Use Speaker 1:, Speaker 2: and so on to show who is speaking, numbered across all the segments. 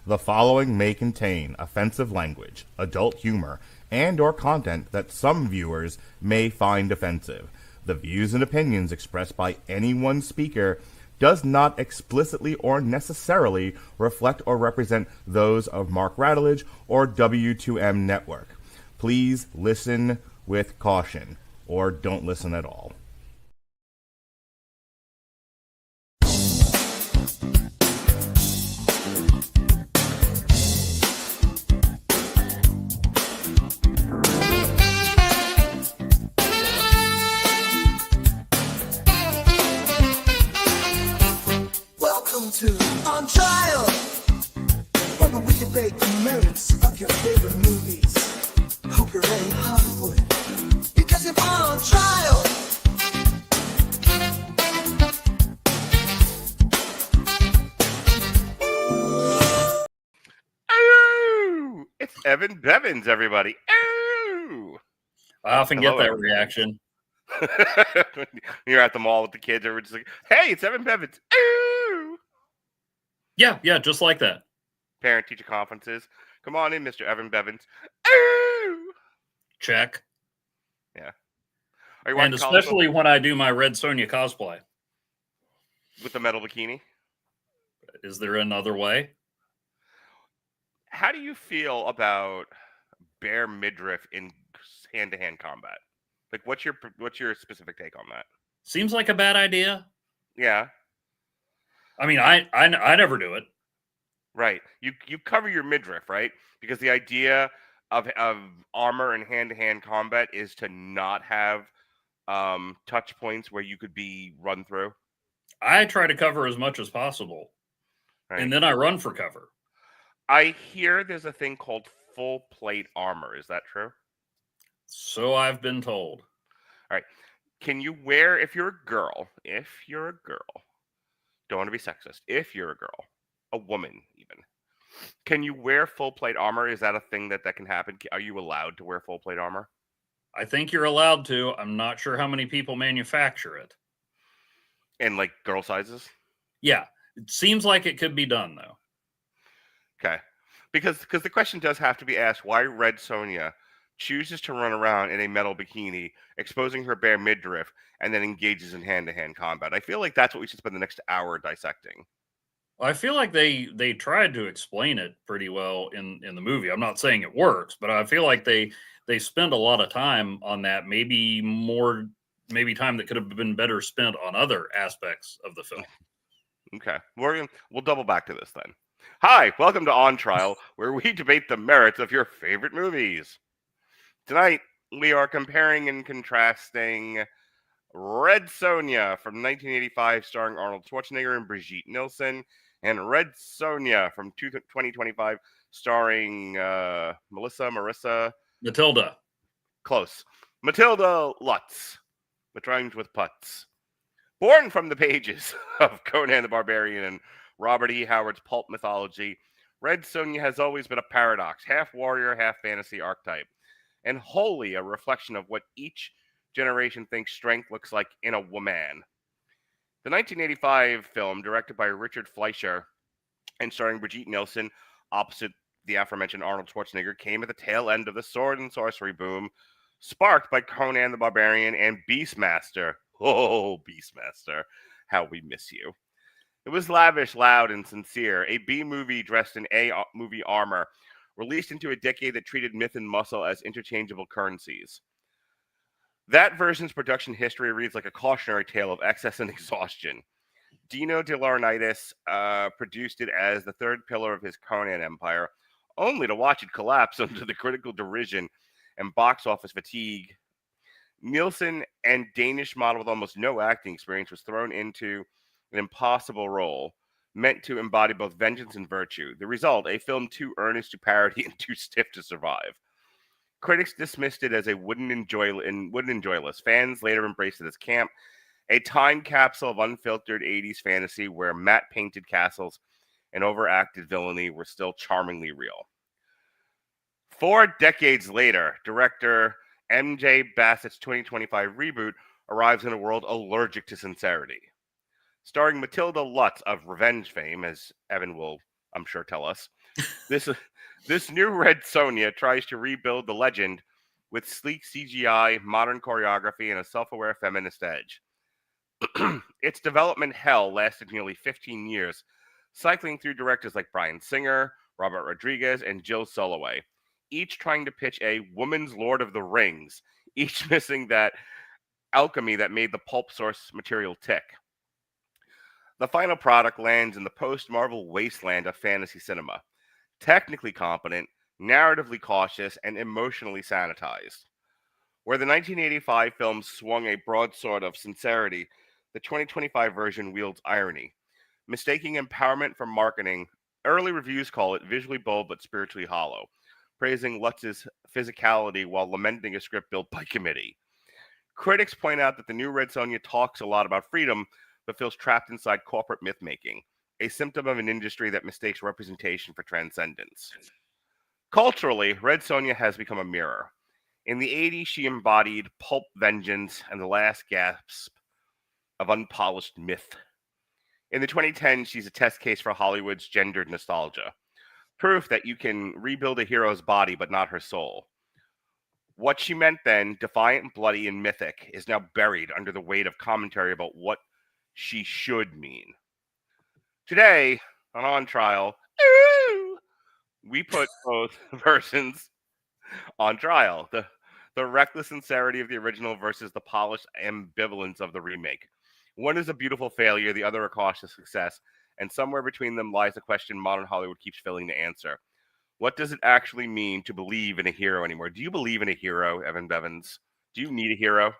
Speaker 1: The following may contain offensive language, adult humor, and or content that some viewers may find offensive. The views and opinions expressed by any one speaker does not explicitly or necessarily reflect or represent those of Mark Radulich or W2M Network. Please listen with caution, or don't listen at all.
Speaker 2: To On Trial, where we debate the merits of your favorite movies. Hope you're ready, Hollywood, because you're on trial.
Speaker 3: Oh, it's Evan Bevins, everybody. Oh,
Speaker 4: I often get that reaction.
Speaker 3: You're at the mall with the kids, everyone's just like, "Hey, it's Evan Bevins." Oh.
Speaker 4: Yeah, just like that.
Speaker 3: Parent-teacher conferences. Come on in, Mr. Evan Bevins. Ooh!
Speaker 4: Check.
Speaker 3: Yeah.
Speaker 4: And especially when I do my Red Sonja cosplay.
Speaker 3: With the metal bikini?
Speaker 4: Is there another way?
Speaker 3: How do you feel about bare midriff in hand-to-hand combat? Like, what's your specific take on that?
Speaker 4: Seems like a bad idea.
Speaker 3: Yeah.
Speaker 4: I mean, I never do it.
Speaker 3: Right. You cover your midriff, right? Because the idea of armor and hand-to-hand combat is to not have touch points where you could be run through.
Speaker 4: I try to cover as much as possible. Right. And then I run for cover.
Speaker 3: I hear there's a thing called full plate armor. Is that true?
Speaker 4: So I've been told.
Speaker 3: All right. Can you wear, if you're a girl, don't want to be sexist, if you're a girl, a woman even, can you wear full plate armor? Is that a thing that can happen? Are you allowed to wear full plate armor?
Speaker 4: I think you're allowed to. I'm not sure how many people manufacture it.
Speaker 3: In like girl sizes?
Speaker 4: Yeah. It seems like it could be done though.
Speaker 3: Okay. Because the question does have to be asked, why Red Sonja chooses to run around in a metal bikini, exposing her bare midriff, and then engages in hand-to-hand combat. I feel like that's what we should spend the next hour dissecting.
Speaker 4: I feel like they tried to explain it pretty well in the movie. I'm not saying it works, but I feel like they spend a lot of time on that. Maybe time that could have been better spent on other aspects of the film.
Speaker 3: Okay, we'll double back to this then. Hi, welcome to On Trial, where we debate the merits of your favorite movies. Tonight, we are comparing and contrasting Red Sonja from 1985, starring Arnold Schwarzenegger and Brigitte Nielsen, and Red Sonja from 2025, starring
Speaker 4: Matilda.
Speaker 3: Close. Matilda Lutz, which rhymes with putz. Born from the pages of Conan the Barbarian and Robert E. Howard's pulp mythology, Red Sonja has always been a paradox, half warrior, half fantasy archetype, and wholly a reflection of what each generation thinks strength looks like in a woman. The 1985 film, directed by Richard Fleischer and starring Brigitte Nielsen, opposite the aforementioned Arnold Schwarzenegger, came at the tail end of the sword-and-sorcery boom, sparked by Conan the Barbarian and Beastmaster. Oh, Beastmaster, how we miss you. It was lavish, loud, and sincere, a B-movie dressed in A-movie armor, released into a decade that treated myth and muscle as interchangeable currencies. That version's production history reads like a cautionary tale of excess and exhaustion. Dino De Laurentiis produced it as the third pillar of his Conan empire, only to watch it collapse under the critical derision and box office fatigue. Nielsen, and Danish model with almost no acting experience, was thrown into an impossible role, meant to embody both vengeance and virtue. The result, a film too earnest to parody and too stiff to survive. Critics dismissed it as a wooden and joyless. Fans later embraced it as camp, a time capsule of unfiltered 80s fantasy where matte-painted castles and overacted villainy were still charmingly real. 4 decades later, director M.J. Bassett's 2025 reboot arrives in a world allergic to sincerity. Starring Matilda Lutz of Revenge fame, as Evan will, I'm sure, tell us, This new Red Sonja tries to rebuild the legend with sleek CGI, modern choreography, and a self-aware feminist edge. Its development hell lasted nearly 15 years, cycling through directors like Bryan Singer, Robert Rodriguez, and Jill Soloway, each trying to pitch a woman's Lord of the Rings, each missing that alchemy that made the pulp source material tick. The final product lands in the post-Marvel wasteland of fantasy cinema, technically competent, narratively cautious, and emotionally sanitized. Where the 1985 film swung a broadsword of sincerity, the 2025 version wields irony. Mistaking empowerment for marketing, early reviews call it visually bold but spiritually hollow, praising Lutz's physicality while lamenting a script built by committee. Critics point out that the new Red Sonja talks a lot about freedom, but feels trapped inside corporate myth-making, a symptom of an industry that mistakes representation for transcendence. Culturally, Red Sonja has become a mirror. In the 80s, she embodied pulp vengeance and the last gasp of unpolished myth. In the 2010s, she's a test case for Hollywood's gendered nostalgia. Proof that you can rebuild a hero's body but not her soul. What she meant then, defiant, bloody, and mythic, is now buried under the weight of commentary about what she should mean. Today, on Trial, we put both versions on trial. The reckless sincerity of the original versus the polished ambivalence of the remake. One is a beautiful failure, the other a cautious success, and somewhere between them lies a question modern Hollywood keeps failing to answer. What does it actually mean to believe in a hero anymore? Do you believe in a hero, Evan Bevins? Do you need a hero?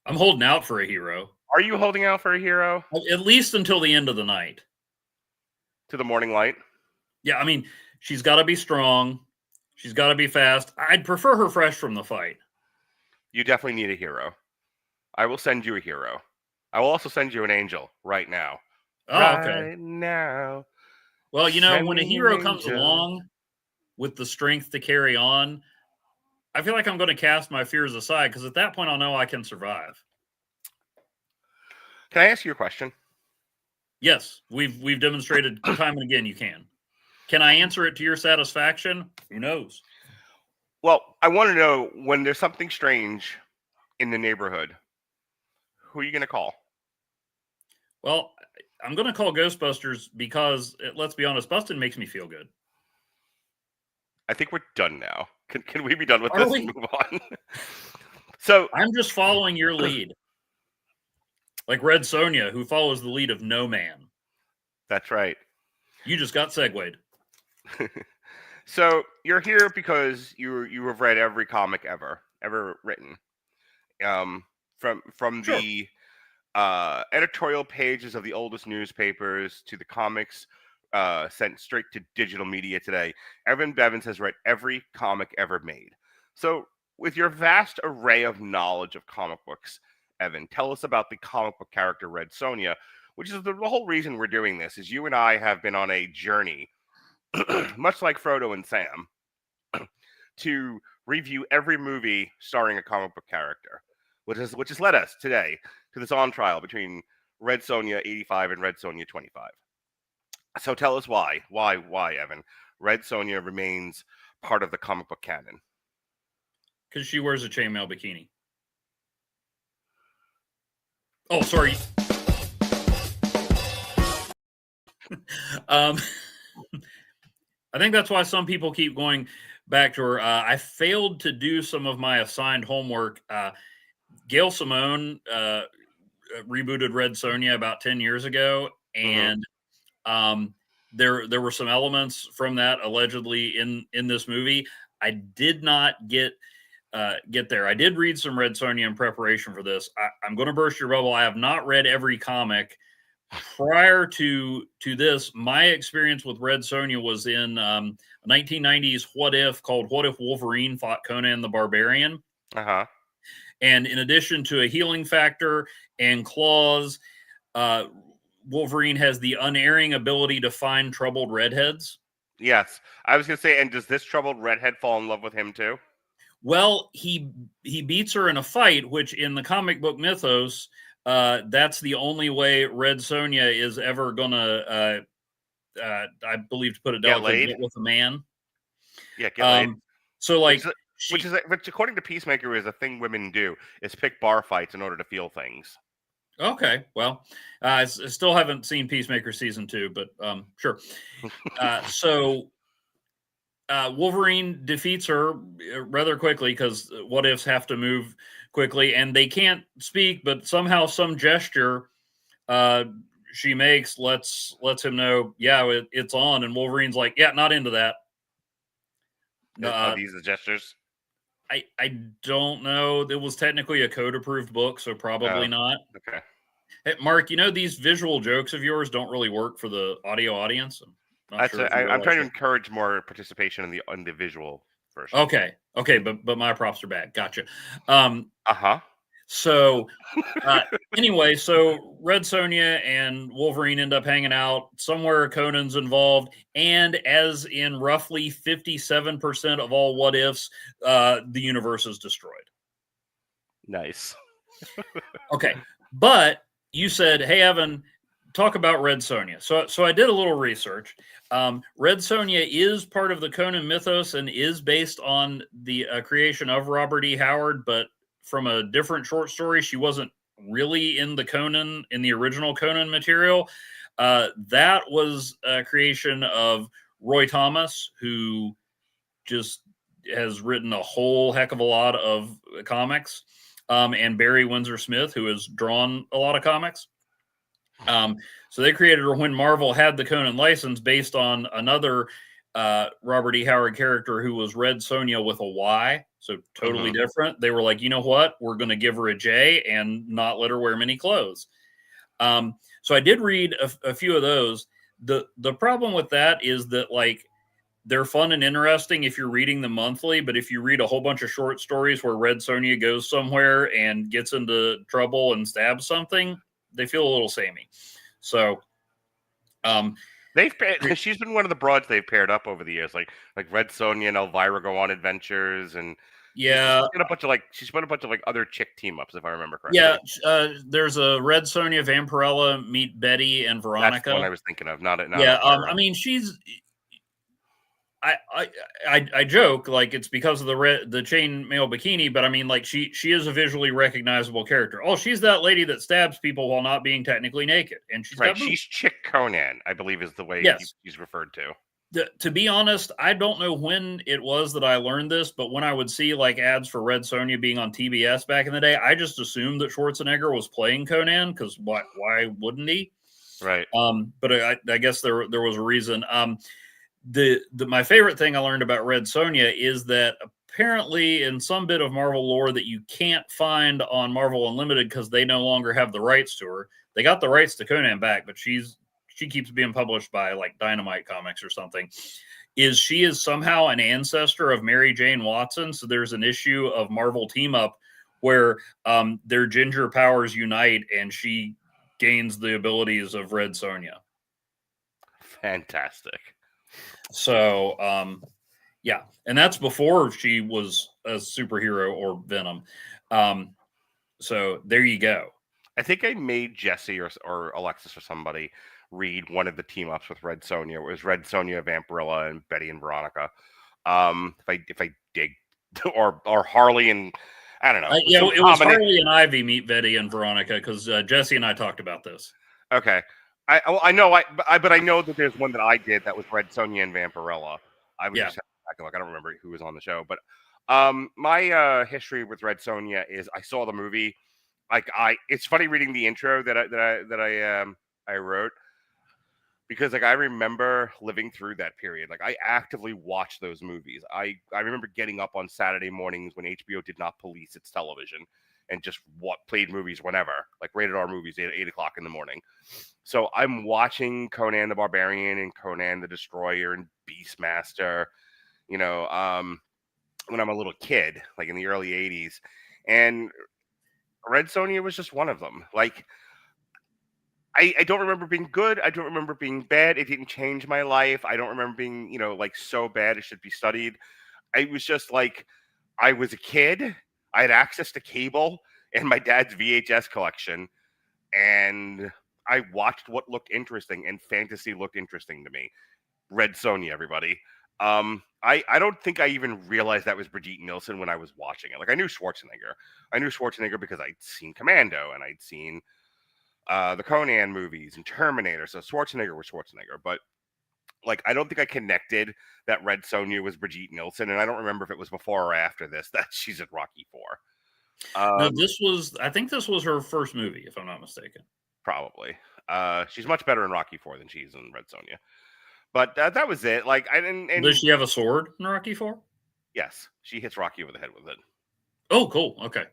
Speaker 4: I'm holding out for a hero.
Speaker 3: Are you holding out for a hero?
Speaker 4: At least until the end of the night.
Speaker 3: To the morning light?
Speaker 4: Yeah, I mean, she's got to be strong. She's got to be fast. I'd prefer her fresh from the fight.
Speaker 3: You definitely need a hero. I will send you a hero. I will also send you an angel right now.
Speaker 4: Oh,
Speaker 3: right
Speaker 4: okay.
Speaker 3: now.
Speaker 4: Well, you know, when a hero comes along with the strength to carry on, I feel like I'm going to cast my fears aside because at that point I'll know I can survive.
Speaker 3: Can I ask you a question?
Speaker 4: Yes, we've demonstrated time and again you can. Can I answer it to your satisfaction? Who knows?
Speaker 3: Well, I want to know when there's something strange in the neighborhood, who are you going to call?
Speaker 4: Well, I'm going to call Ghostbusters because, let's be honest, Bustin makes me feel good.
Speaker 3: I think we're done now. Can we be done with
Speaker 4: Are
Speaker 3: this
Speaker 4: we?
Speaker 3: and move on? So
Speaker 4: I'm just following your lead. Like Red Sonja, who follows the lead of no man.
Speaker 3: That's right.
Speaker 4: You just got segued.
Speaker 3: So you're here because you have read every comic ever written. From
Speaker 4: Sure.
Speaker 3: the editorial pages of the oldest newspapers to the comics sent straight to digital media today. Evan Bevins has read every comic ever made. So with your vast array of knowledge of comic books, Evan, tell us about the comic book character Red Sonja, which is the whole reason we're doing this, is you and I have been on a journey, much like Frodo and Sam, to review every movie starring a comic book character, which has led us today to this on trial between Red Sonja 85 and Red Sonja 25. So tell us why, Evan, Red Sonja remains part of the comic book canon.
Speaker 4: Because she wears a chainmail bikini. Oh, sorry. I think that's why some people keep going back to her. I failed to do some of my assigned homework. Gail Simone rebooted Red Sonja about 10 years ago, and there were some elements from that allegedly in this movie. I did not get there. I did read some Red Sonja in preparation for this. I'm going to burst your bubble. I have not read every comic. Prior to this, my experience with Red Sonja was in 1990s What If, called What If Wolverine Fought Conan the Barbarian. And in addition to a healing factor and claws, Wolverine has the unerring ability to find troubled redheads.
Speaker 3: Yes. I was going to say, and does this troubled redhead fall in love with him too?
Speaker 4: Well, he beats her in a fight, which in the comic book mythos, that's the only way Red Sonja is ever going to I believe, to put it
Speaker 3: Get
Speaker 4: delicately,
Speaker 3: laid?
Speaker 4: get with a man.
Speaker 3: Yeah, get laid.
Speaker 4: So like,
Speaker 3: Which according to Peacemaker is a thing women do, is pick bar fights in order to feel things.
Speaker 4: okay, well, I still haven't seen Peacemaker season 2, but sure. So Wolverine defeats her rather quickly because what ifs have to move quickly, and they can't speak, but somehow some gesture she makes lets him know, yeah, it's on, and Wolverine's like, yeah, not into that.
Speaker 3: Are these the gestures?
Speaker 4: I don't know. It was technically a code approved book, so probably not.
Speaker 3: Okay.
Speaker 4: Hey, Mark, these visual jokes of yours don't really work for the audio audience. I'm
Speaker 3: trying to encourage more participation in the visual version.
Speaker 4: Okay, but my props are bad. Gotcha. So anyway, so Red Sonja and Wolverine end up hanging out somewhere. Conan's involved, and as in roughly 57% of all what ifs, the universe is destroyed.
Speaker 3: Nice.
Speaker 4: Okay, but you said, "Hey, Evan, talk about Red Sonja." So I did a little research. Red Sonja is part of the Conan mythos and is based on the creation of Robert E. Howard, but from a different short story. She wasn't really in the original Conan material. That was a creation of Roy Thomas, who just has written a whole heck of a lot of comics, and Barry Windsor Smith, who has drawn a lot of comics. So they created her when Marvel had the Conan license based on another Robert E. Howard character who was Red Sonja with a Y, so totally different. They were like, you know what? We're going to give her a J and not let her wear many clothes. So I did read a few of those. The problem with that is that, like, they're fun and interesting if you're reading them monthly, but if you read a whole bunch of short stories where Red Sonja goes somewhere and gets into trouble and stabs something, they feel a little samey. So
Speaker 3: she's been one of the broads they've paired up over the years, like Red Sonja and Elvira go on adventures, and
Speaker 4: yeah,
Speaker 3: she's been a bunch of like other chick team ups, if I remember correctly.
Speaker 4: Yeah, there's a Red Sonja Vampirella meet Betty and Veronica.
Speaker 3: That's the one I was thinking of. Not
Speaker 4: yeah. I mean, she's. I joke like it's because of the chainmail bikini, but I mean, like, she is a visually recognizable character. Oh, she's that lady that stabs people while not being technically naked, and
Speaker 3: she's Chick Conan, I believe, is the way he's referred to.
Speaker 4: To be honest, I don't know when it was that I learned this, but when I would see like ads for Red Sonja being on TBS back in the day, I just assumed that Schwarzenegger was playing Conan, because why wouldn't he?
Speaker 3: Right.
Speaker 4: But I guess there was a reason. My favorite thing I learned about Red Sonja is that apparently in some bit of Marvel lore that you can't find on Marvel Unlimited because they no longer have the rights to her. They got the rights to Conan back, but she keeps being published by like Dynamite Comics or something. She is somehow an ancestor of Mary Jane Watson. So there's an issue of Marvel Team Up where their ginger powers unite and she gains the abilities of Red Sonja.
Speaker 3: Fantastic.
Speaker 4: So, yeah, and that's before she was a superhero or Venom. So there you go.
Speaker 3: I think I made Jesse or Alexis or somebody read one of the team ups with Red Sonja. It was Red Sonja, Vampirella, and Betty and Veronica. If I dig, or Harley and I don't know.
Speaker 4: It was Harley and Ivy meet Betty and Veronica, because Jesse and I talked about this.
Speaker 3: Okay. I know but I know that there's one that I did that was Red Sonja and Vampirella. I was just I don't remember who was on the show, but my history with Red Sonja is I saw the movie. It's funny reading the intro that I wrote, because like I remember living through that period. Like I actively watched those movies. I remember getting up on Saturday mornings when HBO did not police its television and just played movies whenever, like rated R movies at 8 o'clock in the morning. So I'm watching Conan the Barbarian and Conan the Destroyer and Beastmaster, when I'm a little kid, like in the early 80s. And Red Sonja was just one of them. Like, I don't remember being good. I don't remember being bad. It didn't change my life. I don't remember being, like so bad it should be studied. It was just like, I was a kid. I had access to cable and my dad's VHS collection. And I watched what looked interesting, and fantasy looked interesting to me. Red Sonja, everybody. I don't think I even realized that was Brigitte Nielsen when I was watching it. Like, I knew Schwarzenegger. I knew Schwarzenegger because I'd seen Commando and I'd seen the Conan movies and Terminator. So Schwarzenegger was Schwarzenegger. But, like, I don't think I connected that Red Sonja was Brigitte Nielsen. And I don't remember if it was before or after this that she's at Rocky IV.
Speaker 4: No, I think this was her first movie, if I'm not mistaken.
Speaker 3: Probably. She's much better in Rocky IV than she's in Red Sonja. But that was it. Like, I didn't. And
Speaker 4: does she have a sword in Rocky IV?
Speaker 3: yes, she hits Rocky over the head with it.
Speaker 4: Oh, cool. Okay.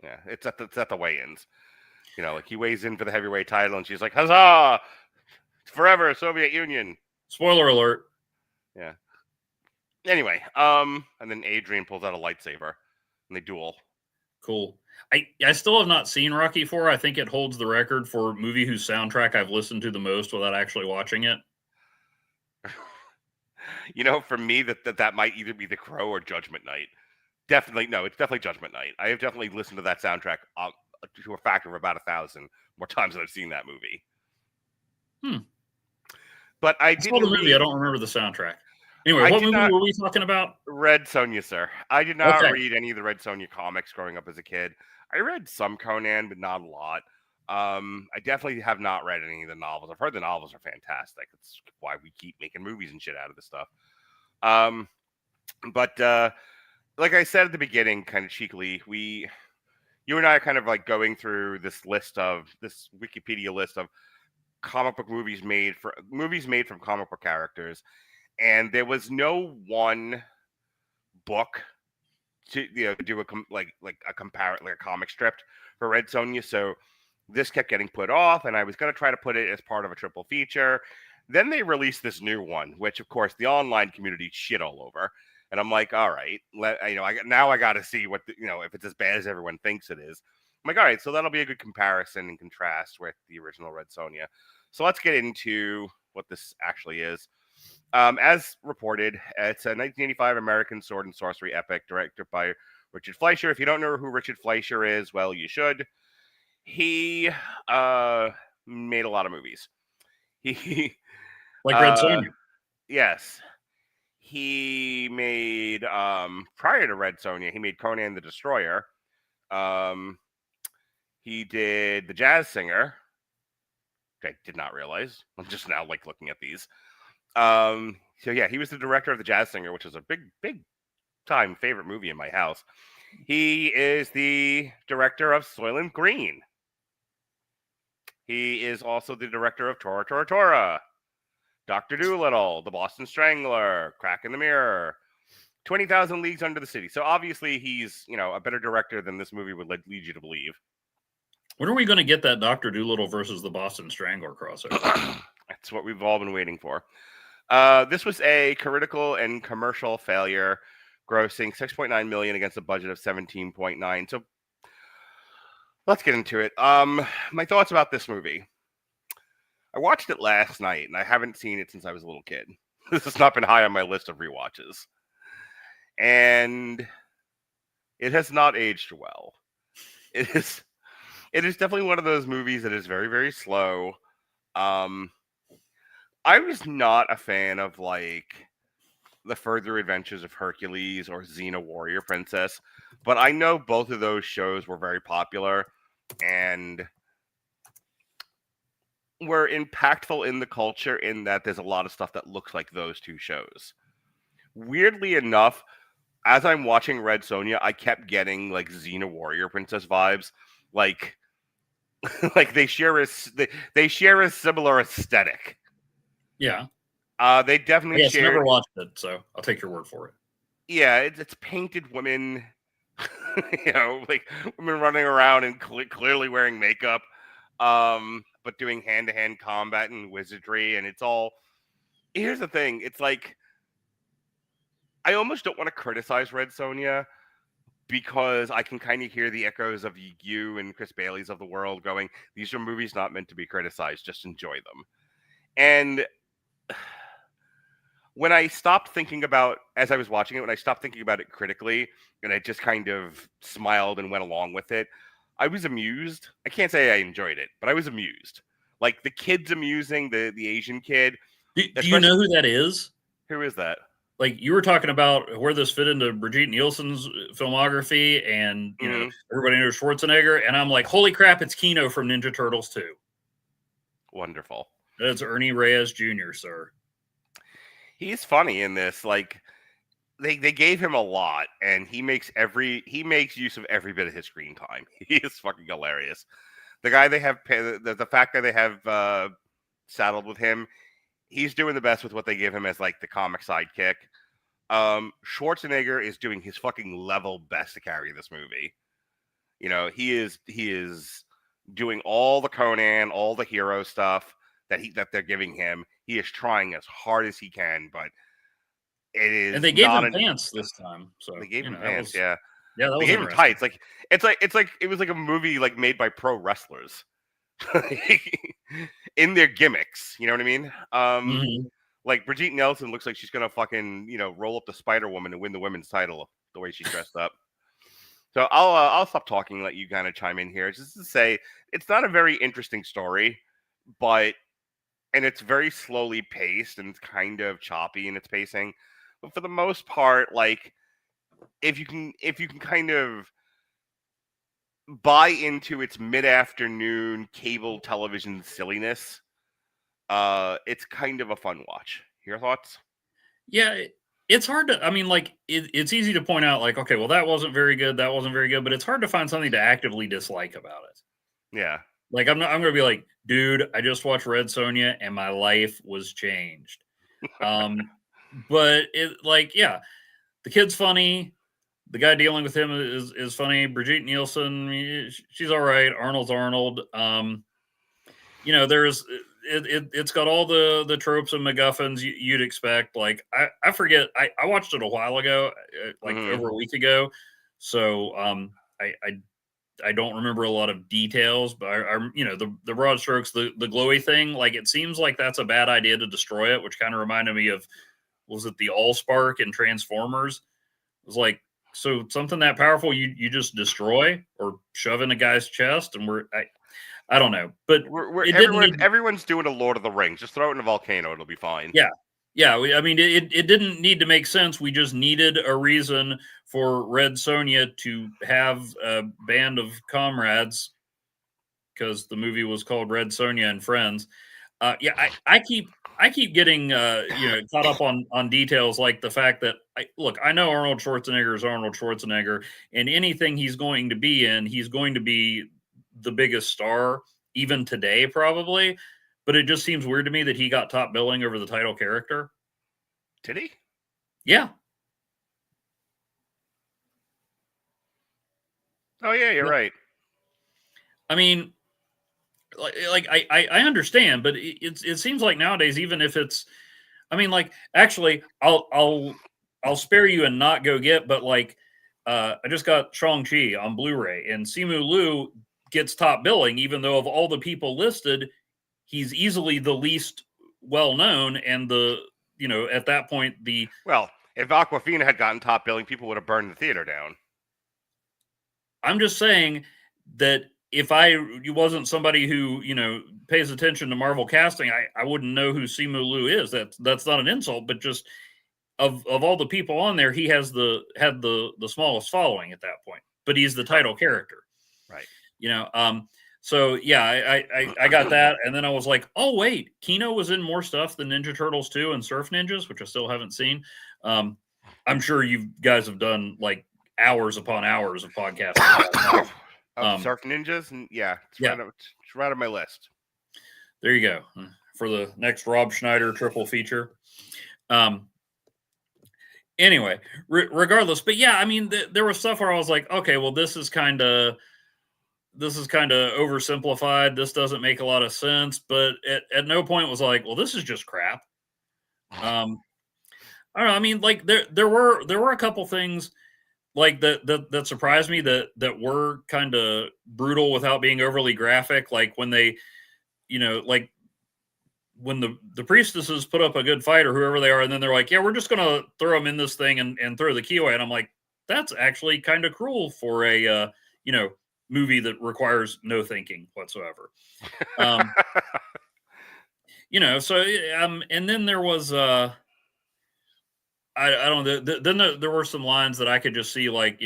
Speaker 3: Yeah, it's at the weigh-ins. You know, like, he weighs in for the heavyweight title, and she's like, "Huzzah! Forever, Soviet Union."
Speaker 4: Spoiler alert.
Speaker 3: Yeah. Anyway, and then Adrian pulls out a lightsaber, and they duel.
Speaker 4: Cool. I still have not seen Rocky IV. I think it holds the record for movie whose soundtrack I've listened to the most without actually watching it.
Speaker 3: You know, for me, that might either be The Crow or Judgment Night. Definitely, no, it's definitely Judgment Night. I have definitely listened to that soundtrack to a factor of about 1,000 more times than I've seen that movie. But I
Speaker 4: saw the movie. I don't remember the soundtrack. Anyway, what movie were we talking about?
Speaker 3: Red Sonja, sir. I did not read any of the Red Sonja comics growing up as a kid. I read some Conan, but not a lot. I definitely have not read any of the novels. I've heard the novels are fantastic. It's why we keep making movies and shit out of this stuff. But like I said at the beginning, kind of cheekily, you and I are kind of like going through this Wikipedia list of comic book movies made from comic book characters, and there was no one book to do a comic strip for Red Sonja. So this kept getting put off, and I was going to try to put it as part of a triple feature. Then they released this new one, which of course the online community shit all over. And I'm like, all right, I got to see what if it's as bad as everyone thinks it is. I'm like, all right, so that'll be a good comparison and contrast with the original Red Sonja. So let's get into what this actually is. As reported, it's a 1985 American sword and sorcery epic directed by Richard Fleischer. If you don't know who Richard Fleischer is, well, you should. He made a lot of movies. He
Speaker 4: like Red Sonja.
Speaker 3: Yes. He made prior to Red Sonja, he made Conan the Destroyer. He did The Jazz Singer, which I did not realize. I'm just now looking at these. So yeah, he was the director of The Jazz Singer, which is a big time favorite movie in my house. He is the director of Soylent Green. He is also the director of Tora Tora Tora, Dr. Dolittle, The Boston Strangler, Crack in the Mirror, 20,000 Leagues Under the City. So obviously he's, a better director than this movie would lead you to believe.
Speaker 4: When are we going to get that Dr. Dolittle versus the Boston Strangler crossover?
Speaker 3: That's what we've all been waiting for. This was a critical and commercial failure, grossing $6.9 million against a budget of $17.9. So let's get into it. My thoughts about this movie. I watched it last night, and I haven't seen it since I was a little kid. This has not been high on my list of rewatches. And it has not aged well. It is definitely one of those movies that is very, very slow. I was not a fan of The Further Adventures of Hercules or Xena Warrior Princess, but I know both of those shows were very popular and were impactful in the culture in that there's a lot of stuff that looks like those two shows. Weirdly enough, as I'm watching Red Sonja, I kept getting Xena Warrior Princess vibes. Like they share a similar aesthetic.
Speaker 4: Yeah.
Speaker 3: They definitely
Speaker 4: Yes, never watched it, so I'll take your word for it.
Speaker 3: Yeah, it's painted women, women running around and clearly wearing makeup, but doing hand-to-hand combat and wizardry, and it's all. Here's the thing: it's I almost don't want to criticize Red Sonja because I can kind of hear the echoes of you and Chris Bailey's of the world going, "These are movies not meant to be criticized; just enjoy them." And when I stopped thinking about, as I was watching it, when I stopped thinking about it critically, and I just kind of smiled and went along with it, I was amused. I can't say I enjoyed it, but I was amused. Like the kid's amusing, the Asian kid.
Speaker 4: Do you know who that is?
Speaker 3: Who is that?
Speaker 4: Like you were talking about where this fit into Brigitte Nielsen's filmography, and you know everybody knows Schwarzenegger, and I'm like, holy crap, it's Kino from Ninja Turtles 2.
Speaker 3: Wonderful.
Speaker 4: That's Ernie Reyes Jr., sir.
Speaker 3: He's funny in this. Like they gave him a lot, and he makes use of every bit of his screen time. He is fucking hilarious. The guy they have, the fat guy they have saddled with him, he's doing the best with what they give him as like the comic sidekick. Schwarzenegger is doing his fucking level best to carry this movie. You know, he is doing all the Conan, all the hero stuff that they're giving him. He is trying as hard as he can, but it is.
Speaker 4: And they gave him pants this time, so
Speaker 3: they gave him pants. Yeah,
Speaker 4: that
Speaker 3: they gave him tights. Like it was like a movie like made by pro wrestlers in their gimmicks. You know what I mean? Like Brigitte Nielsen looks like she's gonna fucking roll up the Spider Woman and win the women's title the way she's dressed up. So I'll stop talking and let you kind of chime in here. Just to say, it's not a very interesting story, and it's very slowly paced and it's kind of choppy in its pacing. But for the most part, like if you can kind of buy into its mid-afternoon cable television silliness, it's kind of a fun watch. Your thoughts?
Speaker 4: Yeah, it's hard to. I mean, like it's easy to point out, like, okay, well, that wasn't very good, but it's hard to find something to actively dislike about it.
Speaker 3: Yeah.
Speaker 4: Like I'm gonna be like, dude, I just watched Red Sonja and my life was changed. But it, like, yeah, the kid's funny. The guy dealing with him is funny. Brigitte Nielsen, she's all right. Arnold's Arnold. There's it's got all the tropes and MacGuffins you'd expect. Like I forget. I watched it a while ago, like over a week ago. So I don't remember a lot of details, but I the broad strokes, the glowy thing. Like it seems like that's a bad idea to destroy it, which kind of reminded me of, was it the Allspark in Transformers? It was like, so something that powerful you just destroy or shove in a guy's chest, and I don't know, but
Speaker 3: everyone's doing a Lord of the Rings. Just throw it in a volcano; it'll be fine.
Speaker 4: Yeah. I mean, it didn't need to make sense. We just needed a reason for Red Sonja to have a band of comrades, because the movie was called Red Sonja and Friends. I keep getting caught up on details, like the fact that I know Arnold Schwarzenegger is Arnold Schwarzenegger, and anything he's going to be in, he's going to be the biggest star even today, probably. But it just seems weird to me that he got top billing over the title character.
Speaker 3: Did he?
Speaker 4: Yeah.
Speaker 3: Oh yeah, you're right.
Speaker 4: I mean, I understand, but it seems like nowadays, even if it's, I mean, like, actually, I'll spare you and not go get, but like, I just got Shang-Chi on Blu-ray, and Simu Liu gets top billing, even though of all the people listed, he's easily the least well-known, and at that point,
Speaker 3: well, if Aquafina had gotten top billing, people would have burned the theater down.
Speaker 4: I'm just saying that if you wasn't somebody who pays attention to Marvel casting, I wouldn't know who Simu Liu is. That's not an insult, but just of all the people on there, he had the smallest following at that point. But he's the title character,
Speaker 3: right?
Speaker 4: So yeah, I got that, and then I was like, oh wait, Kino was in more stuff than Ninja Turtles 2 and Surf Ninjas, which I still haven't seen. I'm sure you guys have done like hours upon hours of podcasting.
Speaker 3: Surf Ninjas, and it's right on my list.
Speaker 4: There you go, for the next Rob Schneider triple feature. Anyway, regardless, but yeah, I mean, there was stuff where I was like, okay, well, this is kind of oversimplified. This doesn't make a lot of sense, but at no point was like, well, this is just crap. I don't know. I mean, like there were a couple things like that surprised me that were kind of brutal without being overly graphic. Like when they, like when the priestesses put up a good fight or whoever they are, and then they're like, yeah, we're just gonna throw them in this thing and throw the key away. And I'm like, that's actually kind of cruel for a movie that requires no thinking whatsoever. So and then there was I don't know. Then there were some lines that I could just see, like,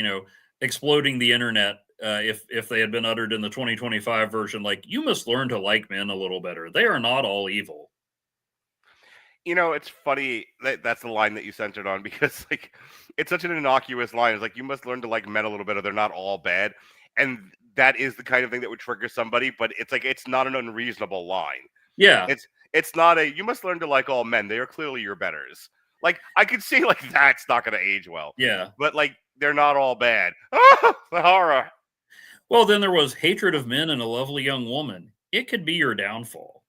Speaker 4: exploding the internet if they had been uttered in the 2025 version. Like, you must learn to like men a little better. They are not all evil.
Speaker 3: It's funny that that's the line that you centered on, because like it's such an innocuous line. It's like, you must learn to like men a little better. They're not all bad, and that is the kind of thing that would trigger somebody. But it's like, it's not an unreasonable line.
Speaker 4: Yeah,
Speaker 3: It's not a, you must learn to like all men. They are clearly your betters. Like, I could see like that's not going to age well.
Speaker 4: yeah.
Speaker 3: But like, they're not all bad. Ah, the horror.
Speaker 4: Well, then there was hatred of men and a lovely young woman. It could be your downfall.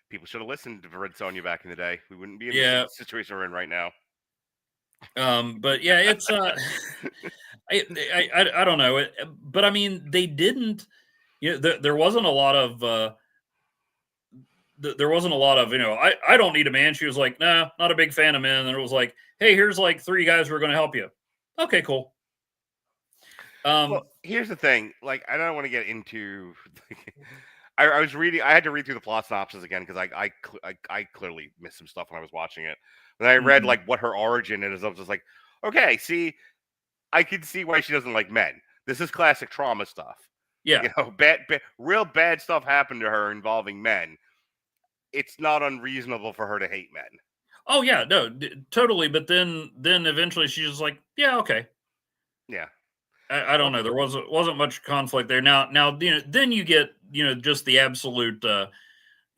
Speaker 3: People should have listened to Red Sonja back in the day. We wouldn't be in the situation we're in right now.
Speaker 4: But yeah, it's I don't know, but I mean, they didn't. There wasn't a lot of. There wasn't a lot of, I don't need a man. She was like, nah, not a big fan of men. And it was like, hey, here's like 3 guys who are going to help you. Okay, cool.
Speaker 3: Well, here's the thing. Like, I don't want to get into. I was reading. I had to read through the plot synopsis again, because I clearly missed some stuff when I was watching it. And I read like what her origin is. I was just like, okay, see, I can see why she doesn't like men. This is classic trauma stuff.
Speaker 4: Yeah,
Speaker 3: real bad stuff happened to her involving men. It's not unreasonable for her to hate men.
Speaker 4: Oh yeah, no, totally. But then eventually she's just like, yeah, okay.
Speaker 3: Yeah.
Speaker 4: I don't know. There wasn't much conflict there. Now, then you get, just the absolute, the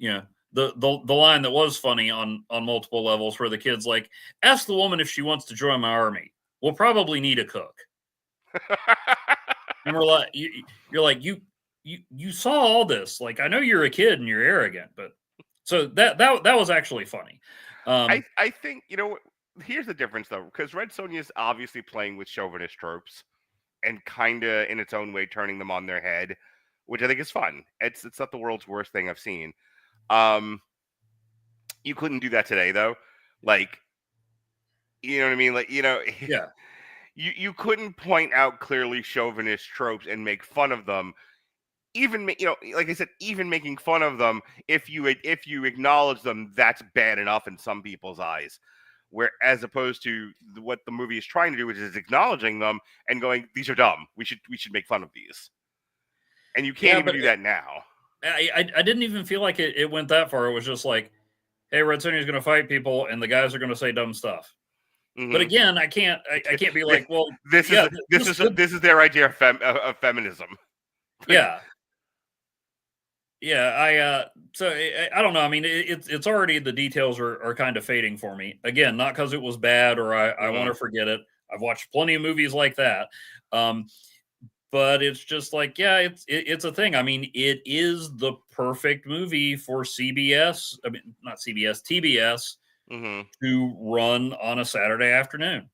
Speaker 4: line that was funny on multiple levels, where the kid's like, ask the woman if she wants to join my army. We'll probably need a cook. And we're like, you're like, you saw all this. Like, I know you're a kid and you're arrogant, but so that was actually funny.
Speaker 3: I think, here's the difference though, because Red Sonja is obviously playing with chauvinist tropes and kind of in its own way turning them on their head, which I think is fun. It's not the world's worst thing I've seen. You couldn't do that today though. Like, you know what I mean? Like,
Speaker 4: Yeah.
Speaker 3: You couldn't point out clearly chauvinist tropes and make fun of them. Even, like I said, even making fun of them, if you acknowledge them, that's bad enough in some people's eyes. Where, as opposed to what the movie is trying to do, which is acknowledging them and going, these are dumb. We should make fun of these. And you can't even do that now.
Speaker 4: I didn't even feel like it went that far. It was just like, hey, Red Sonja's going to fight people, and the guys are going to say dumb stuff. Mm-hmm. But again, I can't be like, well,
Speaker 3: this is their idea of feminism.
Speaker 4: Yeah. Yeah, so I don't know. I mean, it's already, the details are kind of fading for me. Again, not because it was bad or I want to forget it. I've watched plenty of movies like that. But it's just like, yeah, it's a thing. I mean, it is the perfect movie for CBS. I mean, not CBS, TBS to run on a Saturday afternoon.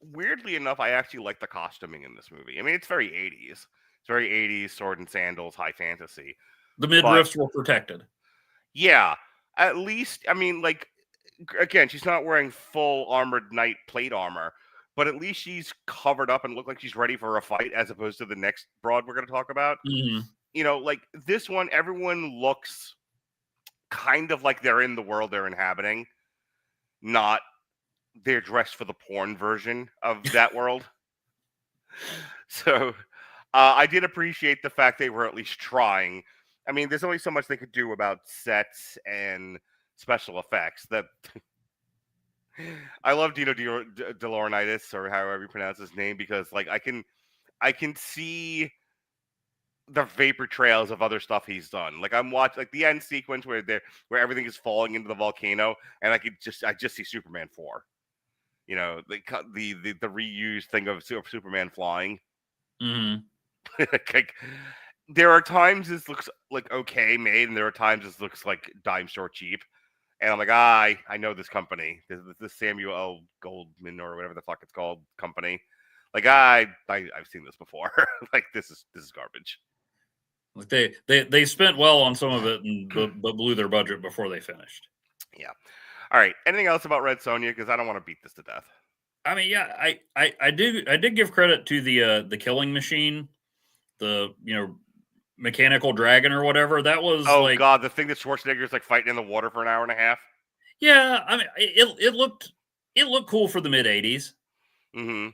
Speaker 3: Weirdly enough, I actually like the costuming in this movie. I mean, it's very 80s. It's very 80s, sword and sandals, high fantasy.
Speaker 4: The midriffs were protected.
Speaker 3: Yeah, at least, I mean, like, again, she's not wearing full armored knight plate armor, but at least she's covered up and look like she's ready for a fight, as opposed to the next broad we're going to talk about.
Speaker 4: Mm-hmm.
Speaker 3: Like this one, everyone looks kind of like they're in the world they're inhabiting, not they're dressed for the porn version of that world. So I did appreciate the fact they were at least trying. I mean, there's only so much they could do about sets and special effects. That I love Dino De Laurentiis, or however you pronounce his name, because like I can see the vapor trails of other stuff he's done. Like I'm watching like the end sequence where everything is falling into the volcano, and I just see Superman 4. The reused thing of Superman flying.
Speaker 4: Mm-hmm.
Speaker 3: Like, there are times this looks like okay made, and there are times this looks like dime store cheap. And I'm like, I know this company, the Samuel L. Goldman or whatever the fuck it's called company. Like I've seen this before. Like this is garbage.
Speaker 4: Like they spent well on some of it, but blew their budget before they finished.
Speaker 3: Yeah. All right. Anything else about Red Sonja? Because I don't want to beat this to death.
Speaker 4: I mean, yeah, I did give credit to the killing machine, the mechanical dragon or whatever. That was
Speaker 3: Oh God, the thing that Schwarzenegger's like fighting in the water for an hour and a half.
Speaker 4: Yeah, I mean, it looked cool for the mid '80s.
Speaker 3: Mm-hmm.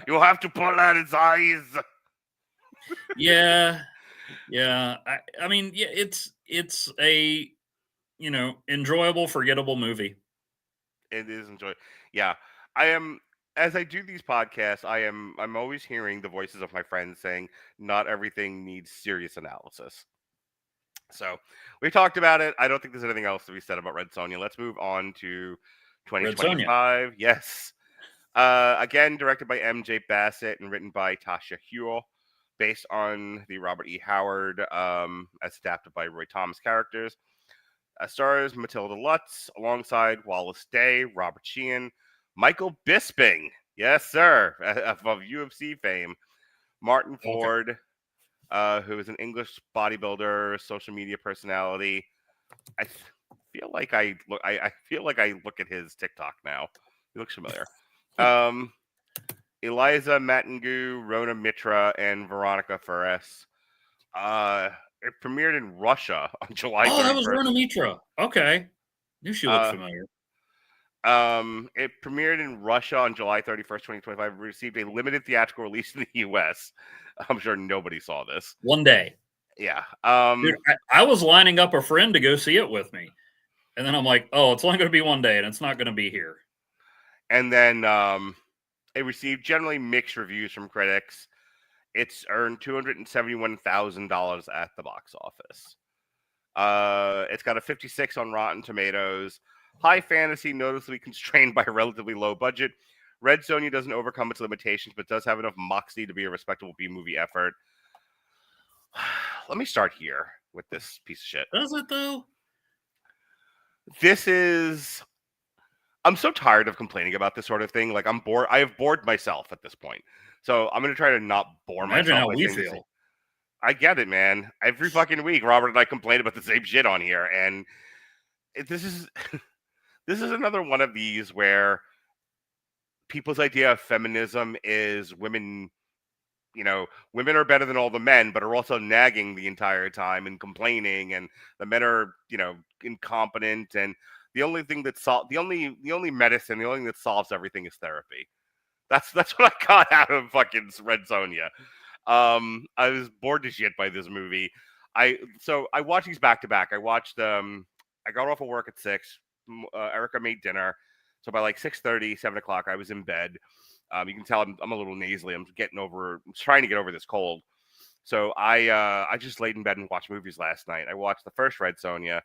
Speaker 3: You'll have to pull out his eyes.
Speaker 4: Yeah. I mean, yeah, it's a enjoyable, forgettable movie.
Speaker 3: It is enjoyable. Yeah, I am. As I do these podcasts, I'm always hearing the voices of my friends saying not everything needs serious analysis. So we talked about it. I don't think there's anything else to be said about Red Sonja. Let's move on to
Speaker 4: Red Sonja.
Speaker 3: 2025. Yes. Again, directed by M.J. Bassett and written by Tasha Huel, based on the Robert E. Howard, as adapted by Roy Thomas characters. Stars Matilda Lutz alongside Wallace Day, Robert Sheehan, Michael Bisping, yes sir, of UFC fame, Martin Ford, who is an English bodybuilder, social media personality. I feel like I look at his TikTok now. He looks familiar. Eliza Matengu, Rona Mitra, and Veronica Ferres. It premiered in Russia on July 31st.
Speaker 4: Oh, that was Rona Mitra. Okay. Knew she looked familiar.
Speaker 3: It premiered in Russia on July 31st, 2025. Received a limited theatrical release in the US. I'm sure nobody saw this.
Speaker 4: One day.
Speaker 3: Yeah.
Speaker 4: Dude, I was lining up a friend to go see it with me. And then I'm like, oh, it's only going to be one day and it's not going to be here.
Speaker 3: And then it received generally mixed reviews from critics. It's earned $271,000 at the box office. It's got a 56 on Rotten Tomatoes. High fantasy, noticeably constrained by a relatively low budget. Red Sonja doesn't overcome its limitations, but does have enough moxie to be a respectable B-movie effort. Let me start here with this piece of shit.
Speaker 4: Does it, though?
Speaker 3: I'm so tired of complaining about this sort of thing. Like, I'm bored. I have bored myself at this point. So I'm going to try to not bore myself.
Speaker 4: Imagine how we feel.
Speaker 3: I get it, man. Every fucking week, Robert and I complain about the same shit on here. And this is another one of these where people's idea of feminism is women are better than all the men, but are also nagging the entire time and complaining, and the men are, incompetent, and the only thing that the only medicine, the only thing that solves everything is therapy. That's what I got out of fucking Red Sonja. I was bored to shit by this movie. I watched these back to back. I watched I got off of work at 6. Erica made dinner. So by like 6:30, 7 o'clock, I was in bed. You can tell I'm a little nasally. I'm trying to get over this cold. So I just laid in bed and watched movies last night. I watched the first Red Sonja.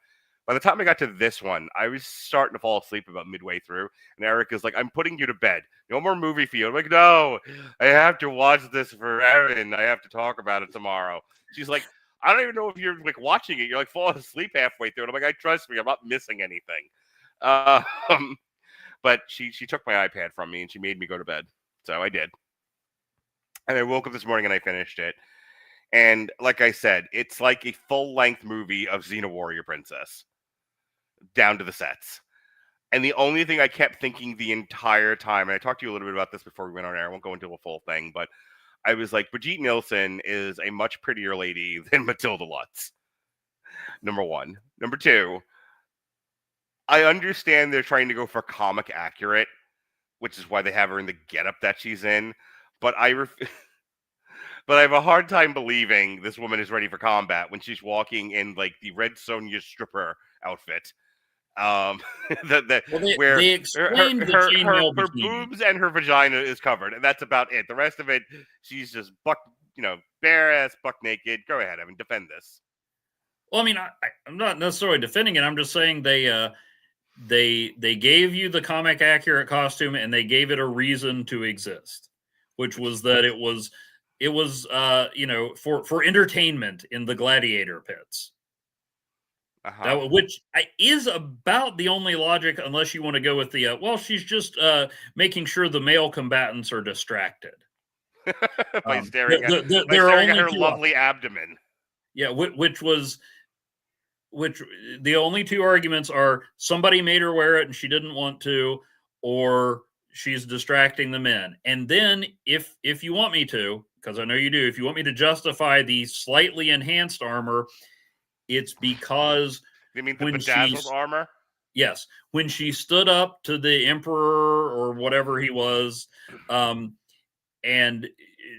Speaker 3: By the time I got to this one, I was starting to fall asleep about midway through. And Erica's like, I'm putting you to bed. No more movie for you. I'm like, no, I have to watch this for Erin. I have to talk about it tomorrow. She's like, I don't even know if you're like watching it. You're like falling asleep halfway through. And I'm like, trust me, I'm not missing anything. But she took my iPad from me and she made me go to bed. So I did. And I woke up this morning and I finished it. And like I said, it's like a full-length movie of Xena Warrior Princess. Down to the sets. And the only thing I kept thinking the entire time, and I talked to you a little bit about this before we went on air, I won't go into a full thing, but I was like, Brigitte Nielsen is a much prettier lady than Matilda Lutz. Number one. Number two, I understand they're trying to go for comic accurate, which is why they have her in the getup that she's in, but I have a hard time believing this woman is ready for combat when she's walking in like the Red Sonja stripper outfit.
Speaker 4: They explained
Speaker 3: her boobs and her vagina is covered, and that's about it. The rest of it, she's just bare ass, buck naked. Go ahead, Evan, defend this.
Speaker 4: Well, I mean, I'm not necessarily defending it. I'm just saying they gave you the comic accurate costume, and they gave it a reason to exist, which was that it was for entertainment in the gladiator pits. Which is about the only logic, unless you want to go with the she's just making sure the male combatants are distracted
Speaker 3: by staring at her lovely abdomen.
Speaker 4: Yeah, which the only two arguments are somebody made her wear it and she didn't want to, or she's distracting the men. And then if you want me to, because I know you do, if you want me to justify the slightly enhanced armor, it's because
Speaker 3: You mean the
Speaker 4: when
Speaker 3: bedazzled armor?
Speaker 4: yes, when she stood up to the emperor or whatever he was, and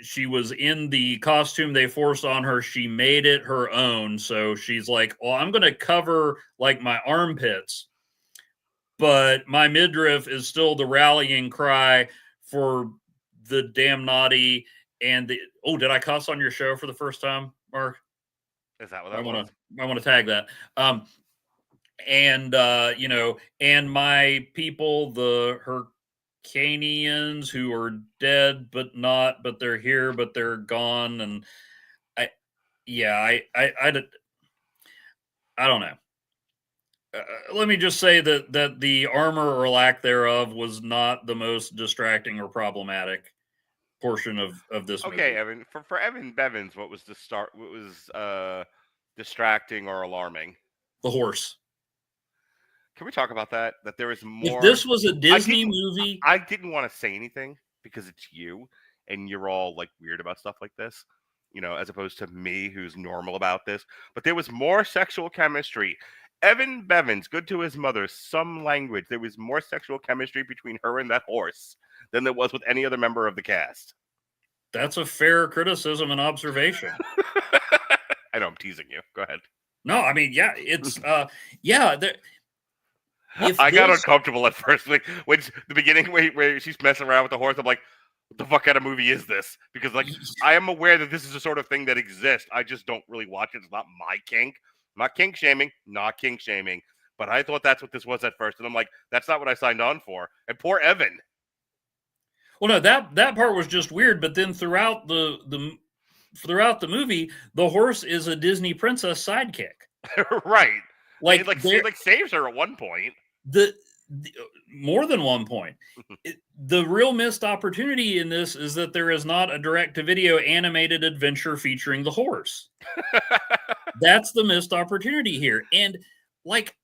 Speaker 4: she was in the costume they forced on her, she made it her own. So she's like, well, I'm going to cover like my armpits, but my midriff is still the rallying cry for the damn naughty. And did I cuss on your show for the first time, Mark?
Speaker 3: Is that what that was?
Speaker 4: I want to tag that. And and my people, the Hyrcanians, who are dead but they're here but they're gone, and I don't know. Let me just say that the armor or lack thereof was not the most distracting or problematic portion of this movie.
Speaker 3: Okay, Evan. For Evan Bevins, what was distracting or alarming?
Speaker 4: The horse.
Speaker 3: Can we talk about that? That there is more.
Speaker 4: If this was a Disney movie,
Speaker 3: I didn't want to say anything because it's you, and you're all like weird about stuff like this, as opposed to me, who's normal about this. But there was more sexual chemistry. Evan Bevins, good to his mother, some language. There was more sexual chemistry between her and that horse than there was with any other member of the cast.
Speaker 4: That's a fair criticism and observation.
Speaker 3: I know I'm teasing you. Go ahead.
Speaker 4: No, I mean, yeah, it's I
Speaker 3: got uncomfortable at first, like when the beginning where she's messing around with the horse. I'm like, what the fuck kind of movie is this? Because like I am aware that this is a sort of thing that exists. I just don't really watch it. It's not my kink. Not kink shaming, but I thought that's what this was at first, and I'm like, that's not what I signed on for. And poor Evan.
Speaker 4: Well, no, that part was just weird, but then throughout the movie, the horse is a Disney princess sidekick.
Speaker 3: Right.
Speaker 4: Like
Speaker 3: he saves her at one point.
Speaker 4: The more than one point. The real missed opportunity in this is that there is not a direct-to-video animated adventure featuring the horse. That's the missed opportunity here. And like,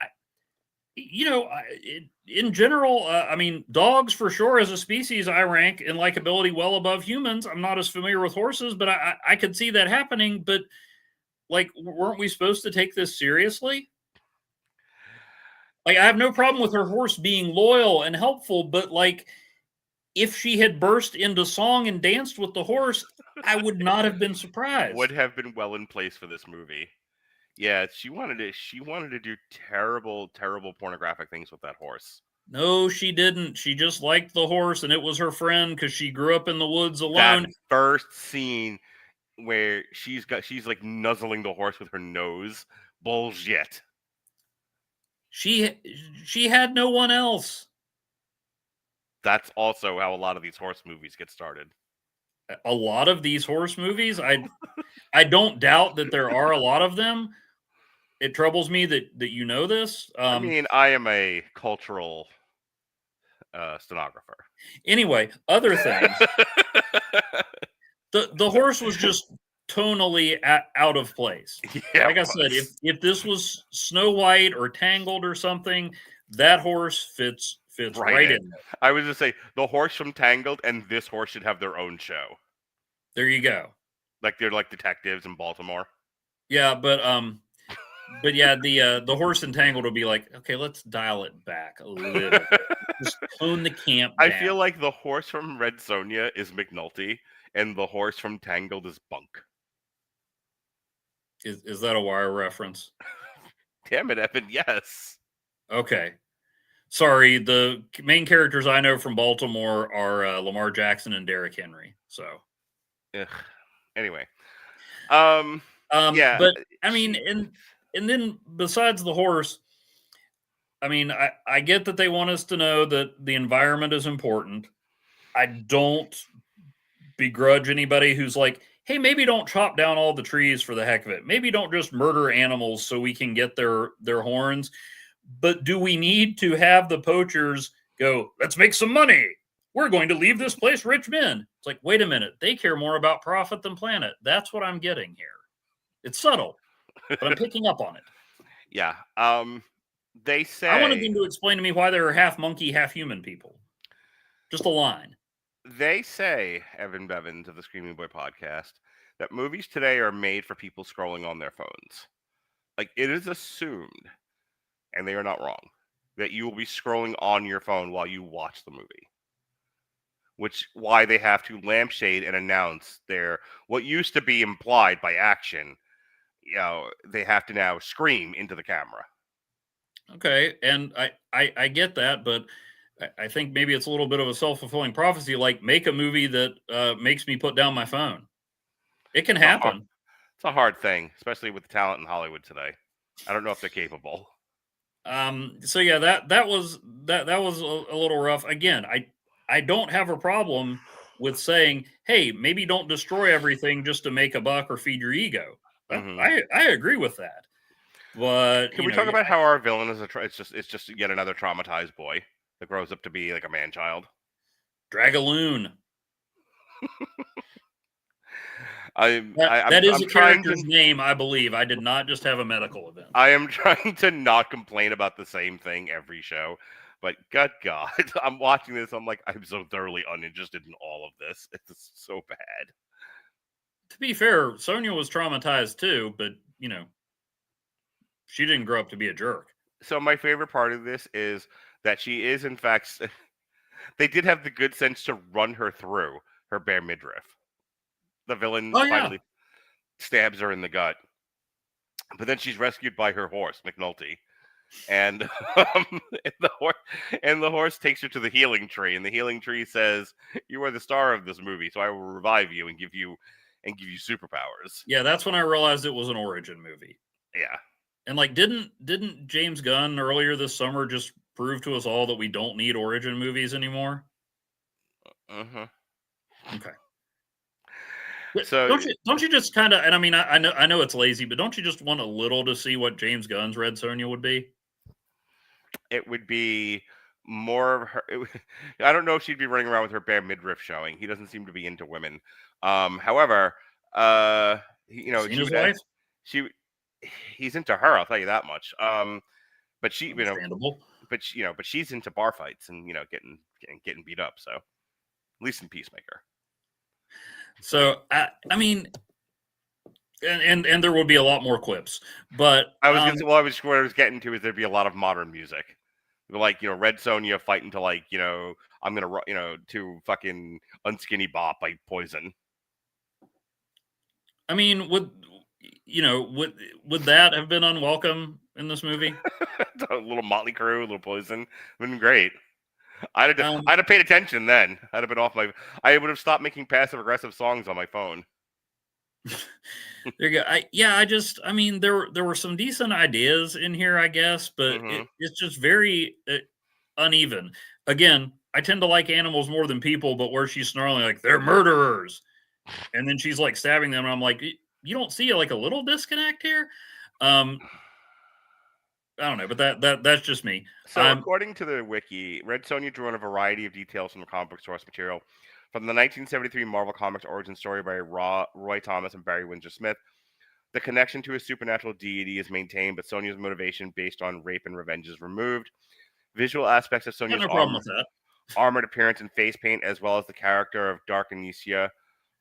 Speaker 4: in general, I mean, dogs for sure as a species, I rank in likability well above humans. I'm not as familiar with horses, but I could see that happening. But like, weren't we supposed to take this seriously? Like, I have no problem with her horse being loyal and helpful, but like, if she had burst into song and danced with the horse, I would not have been surprised.
Speaker 3: Would have been well in place for this movie. Yeah, she wanted to do terrible, terrible pornographic things with that horse.
Speaker 4: No, she didn't. She just liked the horse, and it was her friend because she grew up in the woods alone.
Speaker 3: That first scene where she's like nuzzling the horse with her nose. Bullshit.
Speaker 4: She had no one else.
Speaker 3: That's also how a lot of these horse movies get started.
Speaker 4: A lot of these horse movies, I don't doubt that there are a lot of them. It troubles me that you know this.
Speaker 3: I mean, I am a cultural stenographer.
Speaker 4: Anyway, other things. The horse was just tonally out of place.
Speaker 3: Yeah,
Speaker 4: like I said, if this was Snow White or Tangled or something, that horse fits right in.
Speaker 3: I was just say the horse from Tangled and this horse should have their own show.
Speaker 4: There you go.
Speaker 3: Like they're like detectives in Baltimore.
Speaker 4: Yeah, but yeah, the horse in Tangled will be like, okay, let's dial it back a little bit. Just tone the camp down.
Speaker 3: I feel like the horse from Red Sonja is McNulty and the horse from Tangled is Bunk.
Speaker 4: Is that a Wire reference?
Speaker 3: Damn it, Evan, yes.
Speaker 4: Okay. Sorry, the main characters I know from Baltimore are Lamar Jackson and Derrick Henry. So,
Speaker 3: anyway,
Speaker 4: yeah, but I mean, and then besides the horse, I mean, I get that they want us to know that the environment is important. I don't begrudge anybody who's like, hey, maybe don't chop down all the trees for the heck of it. Maybe don't just murder animals so we can get their horns. But do we need to have the poachers go, let's make some money? We're going to leave this place rich men. It's like, wait a minute. They care more about profit than planet. That's what I'm getting here. It's subtle, but I'm picking up on it.
Speaker 3: Yeah. They say...
Speaker 4: I wanted them to explain to me why there are half monkey, half human people. Just a line.
Speaker 3: They say, Evan Bevins of the Screaming Boy podcast, that movies today are made for people scrolling on their phones. Like, it is assumed, and they are not wrong, that you will be scrolling on your phone while you watch the movie. Which why they have to lampshade and announce their what used to be implied by action. They have to now scream into the camera.
Speaker 4: Okay, and I get that, but I think maybe it's a little bit of a self-fulfilling prophecy. Like, make a movie that makes me put down my phone. It can happen.
Speaker 3: It's a hard thing, especially with the talent in Hollywood today. I don't know if they're capable.
Speaker 4: So yeah, that was a little rough. Again, I don't have a problem with saying, hey, maybe don't destroy everything just to make a buck or feed your ego. I agree with that. But
Speaker 3: can we talk about how our villain is it's just yet another traumatized boy that grows up to be like a man child?
Speaker 4: Dragaloon.
Speaker 3: That
Speaker 4: is a character's name, I believe. I did not just have a medical event.
Speaker 3: I am trying to not complain about the same thing every show, but good God, I'm watching this. I'm like, I'm so thoroughly uninterested in all of this. It's so bad.
Speaker 4: To be fair, Sonja was traumatized too, but she didn't grow up to be a jerk.
Speaker 3: So my favorite part of this is that she is, in fact, they did have the good sense to run her through her bare midriff. The villain finally stabs her in the gut. But then she's rescued by her horse, McNulty. And, the horse takes her to the healing tree. And the healing tree says, you are the star of this movie, so I will revive you and give you superpowers.
Speaker 4: Yeah, that's when I realized it was an origin movie.
Speaker 3: Yeah.
Speaker 4: And like, didn't James Gunn earlier this summer just prove to us all that we don't need origin movies anymore? Okay.
Speaker 3: So
Speaker 4: don't you just kind of, and I mean, I know it's lazy, but don't you just want a little to see what James Gunn's Red Sonja would be?
Speaker 3: It would be more of her. I don't know if she'd be running around with her bare midriff showing. He doesn't seem to be into women. However, he's into her. I'll tell you that much. But she, but she's into bar fights and getting beat up. So at least in Peacemaker.
Speaker 4: So I mean, and there will be a lot more clips, but
Speaker 3: what I was getting to is there'd be a lot of modern music, like Red Sonja fighting to I'm gonna to fucking Unskinny Bop by Poison.
Speaker 4: I mean, would that have been unwelcome in this movie?
Speaker 3: A little Motley Crue, a little Poison, would have been great. I'd have paid attention then. I'd have been off my. I would have stopped making passive aggressive songs on my phone.
Speaker 4: There you go. I mean, there were some decent ideas in here, I guess, but it's just very uneven. Again, I tend to like animals more than people, but where she's snarling like they're murderers, and then she's like stabbing them, and I'm like, you don't see like a little disconnect here? I don't know, but that's just me.
Speaker 3: So according to the wiki, Red Sonja drew on a variety of details from the comic book source material. From the 1973 Marvel Comics origin story by Roy Thomas and Barry Windsor Smith, the connection to a supernatural deity is maintained, but Sonja's motivation based on rape and revenge is removed. Visual aspects of Sonja's armored appearance and face paint, as well as the character of Dark Anicia,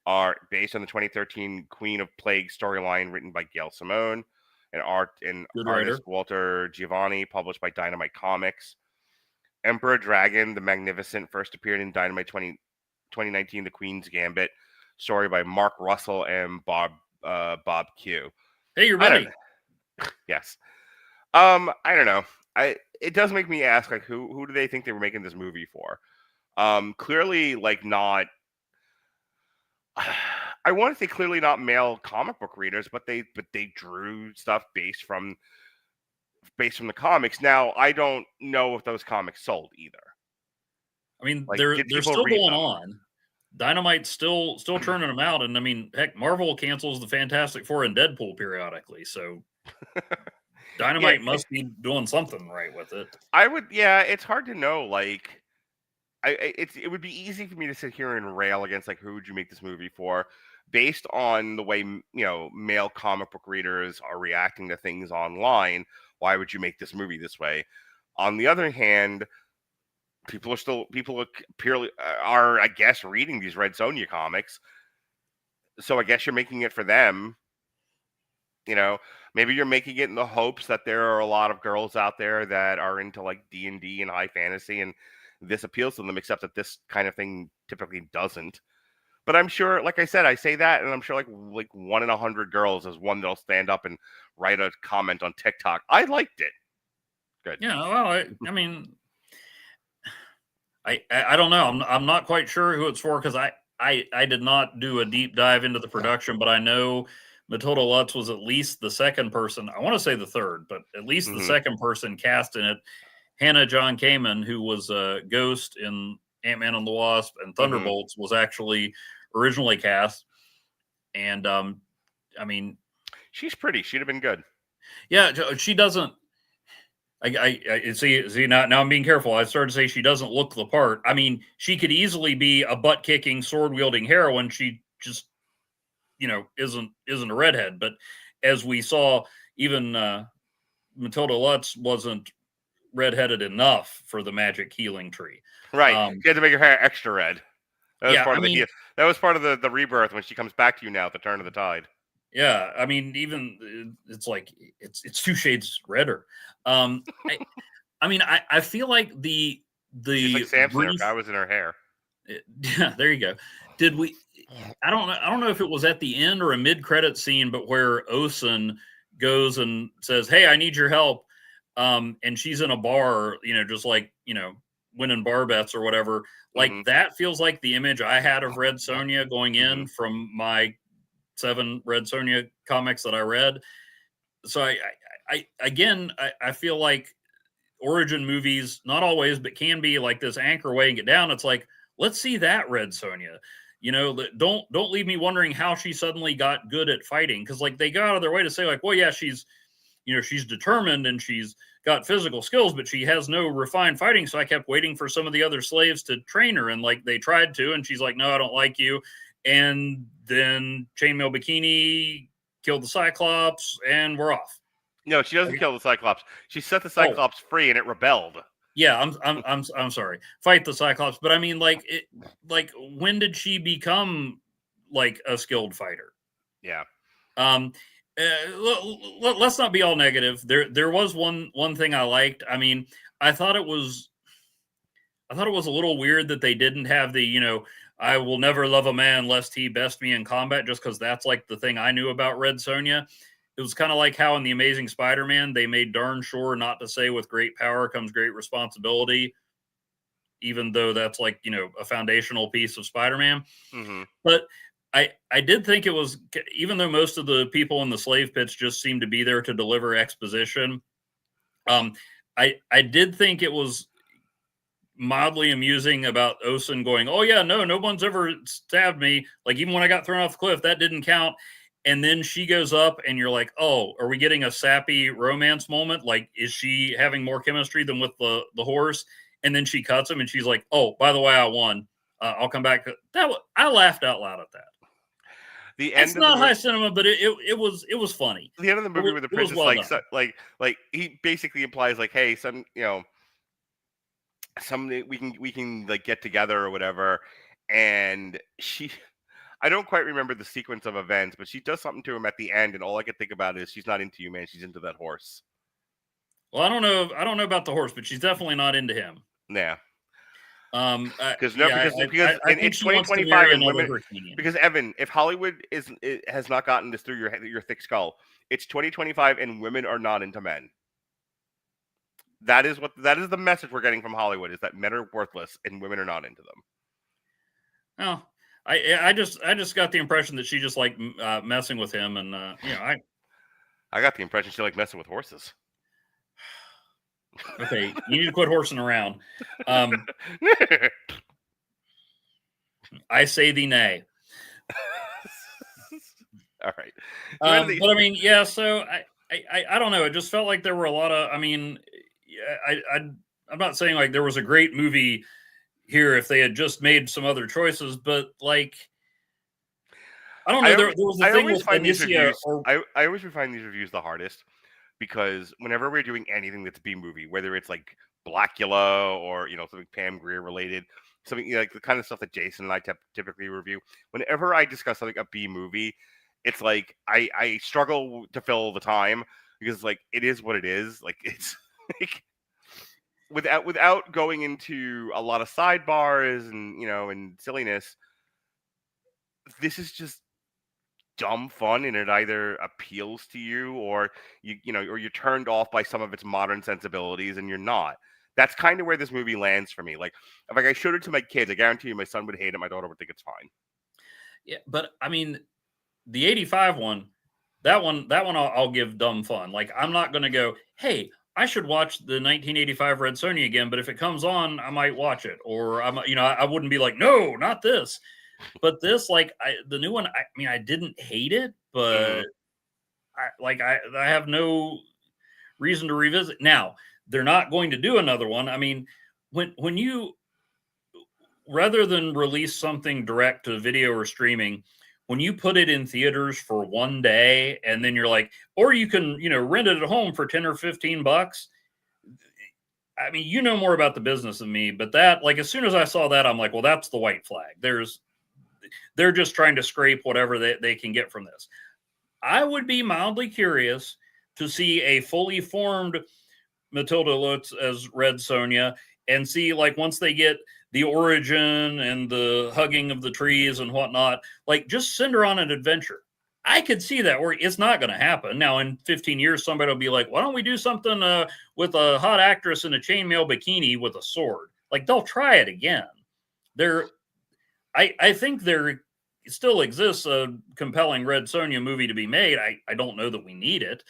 Speaker 3: are based on the 2013 Queen of Plague storyline written by Gail Simone and artist Walter Giovanni, published by Dynamite Comics. Emperor Dragon the Magnificent first appeared in Dynamite 2019, The Queen's Gambit, story by Mark Russell and Bob Q.
Speaker 4: Hey, you're ready.
Speaker 3: Yes. I don't know. It does make me ask, like, who do they think they were making this movie for? Clearly, like, not. I want to say clearly not male comic book readers, but they drew stuff based from the comics. Now, I don't know if those comics sold either.
Speaker 4: I mean, like, they're still going on. Dynamite's still churning them out, and I mean, heck, Marvel cancels the Fantastic Four and Deadpool periodically, so Dynamite must be doing something right with it.
Speaker 3: It's hard to know. Like, it would be easy for me to sit here and rail against, like, who would you make this movie for, based on the way male comic book readers are reacting to things online. Why would you make this movie this way? On the other hand, people are purely are, I guess, reading these Red Sonja comics. So I guess you're making it for them. Maybe you're making it in the hopes that there are a lot of girls out there that are into like D&D and high fantasy, and this appeals to them, except that this kind of thing typically doesn't. But I'm sure, like I said, I say that, and I'm sure like 1 in 100 girls is one that'll stand up and write a comment on TikTok. I liked it. Good.
Speaker 4: Yeah, well, I mean, I don't know. I'm not quite sure who it's for, because I did not do a deep dive into the production, but I know Matilda Lutz was at least the second person. I want to say the third, but at least the second person cast in it. Hannah John Kamen, who was a Ghost in Ant-Man and the Wasp and Thunderbolts, was actually originally cast. And I mean,
Speaker 3: she's pretty. She'd have been good.
Speaker 4: Yeah, she doesn't. I see now I'm being careful. I started to say she doesn't look the part. I mean, she could easily be a butt-kicking, sword-wielding heroine. She just, isn't a redhead. But as we saw, even Matilda Lutz wasn't redheaded enough for the magic healing tree.
Speaker 3: Right. You had to make her hair extra red. That was
Speaker 4: that
Speaker 3: was part of the rebirth when she comes back to you now at the turn of the tide.
Speaker 4: Yeah, I mean, even it's like it's 2 shades redder. I mean, I feel like the
Speaker 3: She's like Samson, I was in her hair.
Speaker 4: Yeah, there you go. Did we? I don't know if it was at the end or a mid-credit scene, but where Osen goes and says, "Hey, I need your help," and she's in a bar, just like winning bar bets or whatever. Like that feels like the image I had of Red Sonja going in from my 7 Red Sonja comics that I read. So I feel like origin movies, not always, but can be like this anchor weighing it down. It's like, let's see that Red Sonja. Don't leave me wondering how she suddenly got good at fighting, because like they go out of their way to say like, well, yeah, she's determined and she's got physical skills, but she has no refined fighting. So I kept waiting for some of the other slaves to train her, and like they tried to, and she's like, no, I don't like you. And then Chainmail Bikini killed the Cyclops, and we're off.
Speaker 3: No, she doesn't kill the Cyclops. She set the Cyclops free, and it rebelled.
Speaker 4: Yeah, I'm sorry. Fight the Cyclops, but I mean, like when did she become like a skilled fighter?
Speaker 3: Yeah.
Speaker 4: Let's not be all negative. There was one thing I liked. I mean, I thought it was a little weird that they didn't have the I will never love a man lest he best me in combat, just because that's like the thing I knew about Red Sonja. It was kind of like how in The Amazing Spider-Man, they made darn sure not to say with great power comes great responsibility, even though that's like, a foundational piece of Spider-Man. But I did think it was, even though most of the people in the slave pits just seemed to be there to deliver exposition, I did think it was mildly amusing about Osen going, oh yeah, no one's ever stabbed me. Like even when I got thrown off the cliff, that didn't count. And then she goes up and you're like, oh, are we getting a sappy romance moment? Like, is she having more chemistry than with the horse? And then she cuts him and she's like, oh, by the way, I won. I'll come back. I laughed out loud at that. It's not high cinema, but it was funny.
Speaker 3: The end of the movie where the princess like he basically implies like, hey, someday we can like get together or whatever, and I don't quite remember the sequence of events, but she does something to him at the end, and all I can think about is she's not into you, man. She's into that horse.
Speaker 4: Well, I don't know about the horse, but she's definitely not into him.
Speaker 3: Yeah.
Speaker 4: Because
Speaker 3: it's 2025 and women. Because Evan, if Hollywood has not gotten this through your thick skull, it's 2025 and women are not into men. That is the message we're getting from Hollywood, is that men are worthless and women are not into them.
Speaker 4: Oh, I just got the impression that she just liked messing with him, and I
Speaker 3: got the impression she liked messing with horses.
Speaker 4: Okay, you need to quit horsing around. I say thee nay.
Speaker 3: All right.
Speaker 4: But I mean, yeah. So I don't know. It just felt like there were a lot of. I mean, I'm not saying like there was a great movie here if they had just made some other choices, but like I don't know. There was a thing with Anicia.
Speaker 3: I always find these reviews the hardest because whenever we're doing anything that's B movie, whether it's like Blackula or something Pam Grier related, something like the kind of stuff that Jason and I typically review, whenever I discuss something a B movie, it's like I struggle to fill the time because like it is what it is. Like it's like without going into a lot of sidebars and and silliness, this is just dumb fun, and it either appeals to you or or you're turned off by some of its modern sensibilities and you're not. That's kind of where this movie lands for me. Like if I showed it to my kids, I guarantee you my son would hate it, my daughter would think it's fine.
Speaker 4: Yeah, but I mean, the 85 one, that one I'll give dumb fun. Like I'm not going to go, hey, I should watch the 1985 Red Sonja again, but if it comes on, I might watch it. Or I wouldn't be like, no, not this. But this, like the new one, I mean, I didn't hate it, but I have no reason to revisit. Now, they're not going to do another one. I mean, when you, rather than release something direct to video or streaming, when you put it in theaters for one day and then you're like, or you can, rent it at home for 10 or 15 bucks. I mean, you know more about the business than me, but that, like, as soon as I saw that, I'm like, well, that's the white flag. They're just trying to scrape whatever they can get from this. I would be mildly curious to see a fully formed Matilda Lutz as Red Sonja and see, like, once they get the origin and the hugging of the trees and whatnot, like, just send her on an adventure. I could see that, or it's not going to happen. Now, in 15 years, somebody will be like, why don't we do something with a hot actress in a chainmail bikini with a sword? Like, they'll try it again. I think there still exists a compelling Red Sonja movie to be made. I don't know that we need it,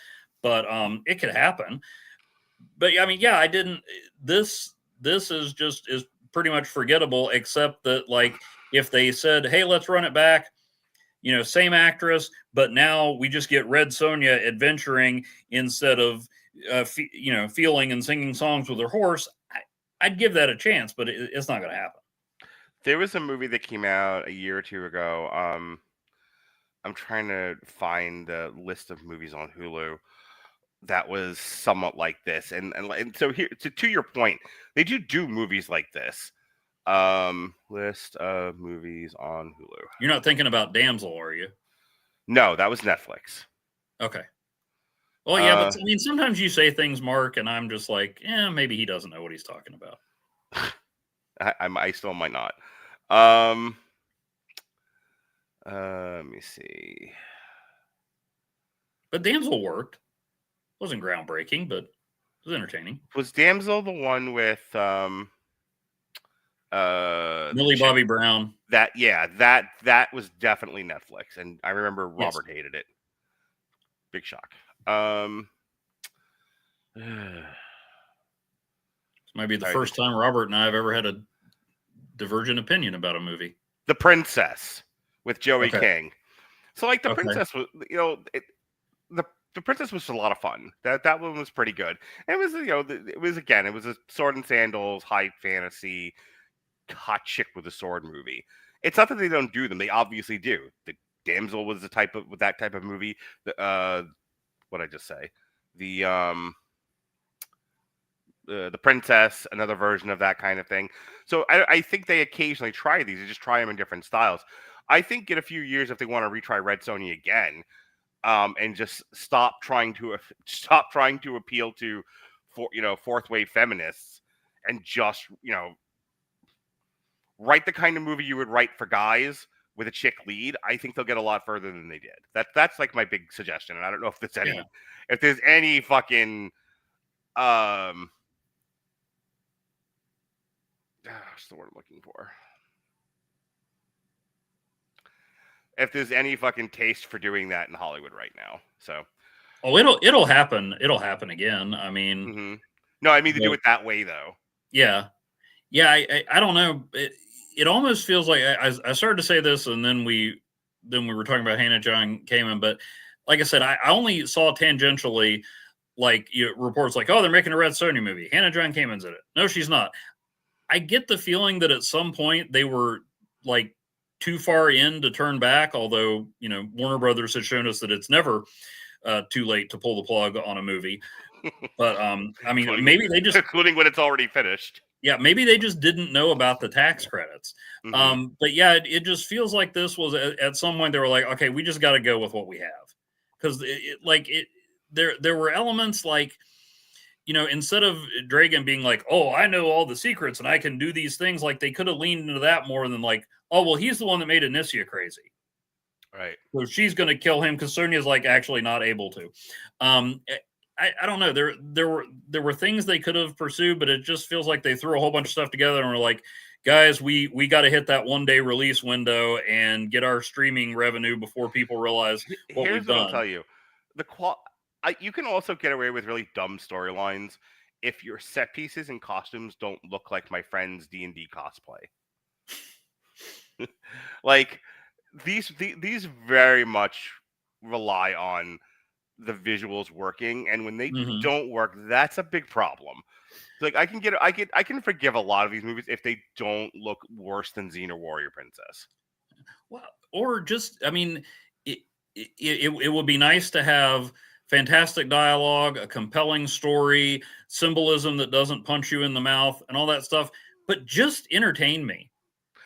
Speaker 4: but it could happen. But I mean, yeah, I didn't. This is pretty much forgettable, except that, like, if they said, hey, let's run it back, same actress, but now we just get Red Sonja adventuring instead of feeling and singing songs with her horse, I'd give that a chance, but it's not going to happen.
Speaker 3: There was a movie that came out a year or two ago. I'm trying to find the list of movies on Hulu that was somewhat like this, and so here to your point, they do movies like this. List of movies on Hulu.
Speaker 4: You're not thinking about Damsel, are you?
Speaker 3: No, that was Netflix.
Speaker 4: Okay. Well, yeah, but I mean, sometimes you say things, Mark, and I'm just like, maybe he doesn't know what he's talking about.
Speaker 3: I still might not. Let me see.
Speaker 4: But Damsel worked. It wasn't groundbreaking, but it was entertaining.
Speaker 3: Was Damsel the one with
Speaker 4: Millie Bobby Brown?
Speaker 3: That was definitely Netflix, and I remember Robert hated it. Big shock.
Speaker 4: This might be the first time Robert and I have ever had a divergent opinion about a movie.
Speaker 3: The Princess with Joey King. So, like, the Princess was, the Princess was a lot of fun. That one was pretty good. And it was, it was a sword and sandals, high fantasy, hot chick with a sword movie. It's not that they don't do them; they obviously do. The Damsel was that type of movie. What I just say? The Princess, another version of that kind of thing. So I think they occasionally try these. They just try them in different styles. I think in a few years, if they want to retry Red Sonja again, and just stop trying to appeal to fourth wave feminists, and just write the kind of movie you would write for guys with a chick lead, I think they'll get a lot further than they did. That's like my big suggestion. And I don't know if there's any fucking what's the word I'm looking for? If there's any fucking taste for doing that in Hollywood right now. So
Speaker 4: it'll happen. It'll happen again. I mean,
Speaker 3: no, I mean to do it that way though.
Speaker 4: Yeah. I don't know. It almost feels like I started to say this, and then we were talking about Hannah John Kamen. But like I said, I only saw tangentially, like, reports like, oh, they're making a Red Sonja movie. Hannah John Kamen's in it. No, she's not. I get the feeling that at some point they were like too far in to turn back. Although Warner Brothers has shown us that it's never too late to pull the plug on a movie. But I mean, maybe they just
Speaker 3: including when it's already finished.
Speaker 4: Yeah, maybe they just didn't know about the tax credits. But yeah, it just feels like this was at some point they were like, okay, we just got to go with what we have, because there were elements like, instead of Dragon being like, oh, I know all the secrets and I can do these things, like they could have leaned into that more than like, oh, well, he's the one that made Anicia crazy.
Speaker 3: Right.
Speaker 4: So she's going to kill him because Sonja's like actually not able to. I don't know. There were things they could have pursued, but it just feels like they threw a whole bunch of stuff together and were like, guys, we got to hit that 1-day release window and get our streaming revenue before people realize what we've done.
Speaker 3: I'll tell you, you can also get away with really dumb storylines if your set pieces and costumes don't look like my friend's D&D cosplay. Like these very much rely on the visuals working, and when they don't work, that's a big problem. Like I can forgive a lot of these movies if they don't look worse than Xena Warrior Princess.
Speaker 4: Well, or just, I mean, it would be nice to have fantastic dialogue, a compelling story, symbolism that doesn't punch you in the mouth, and all that stuff, but just entertain me.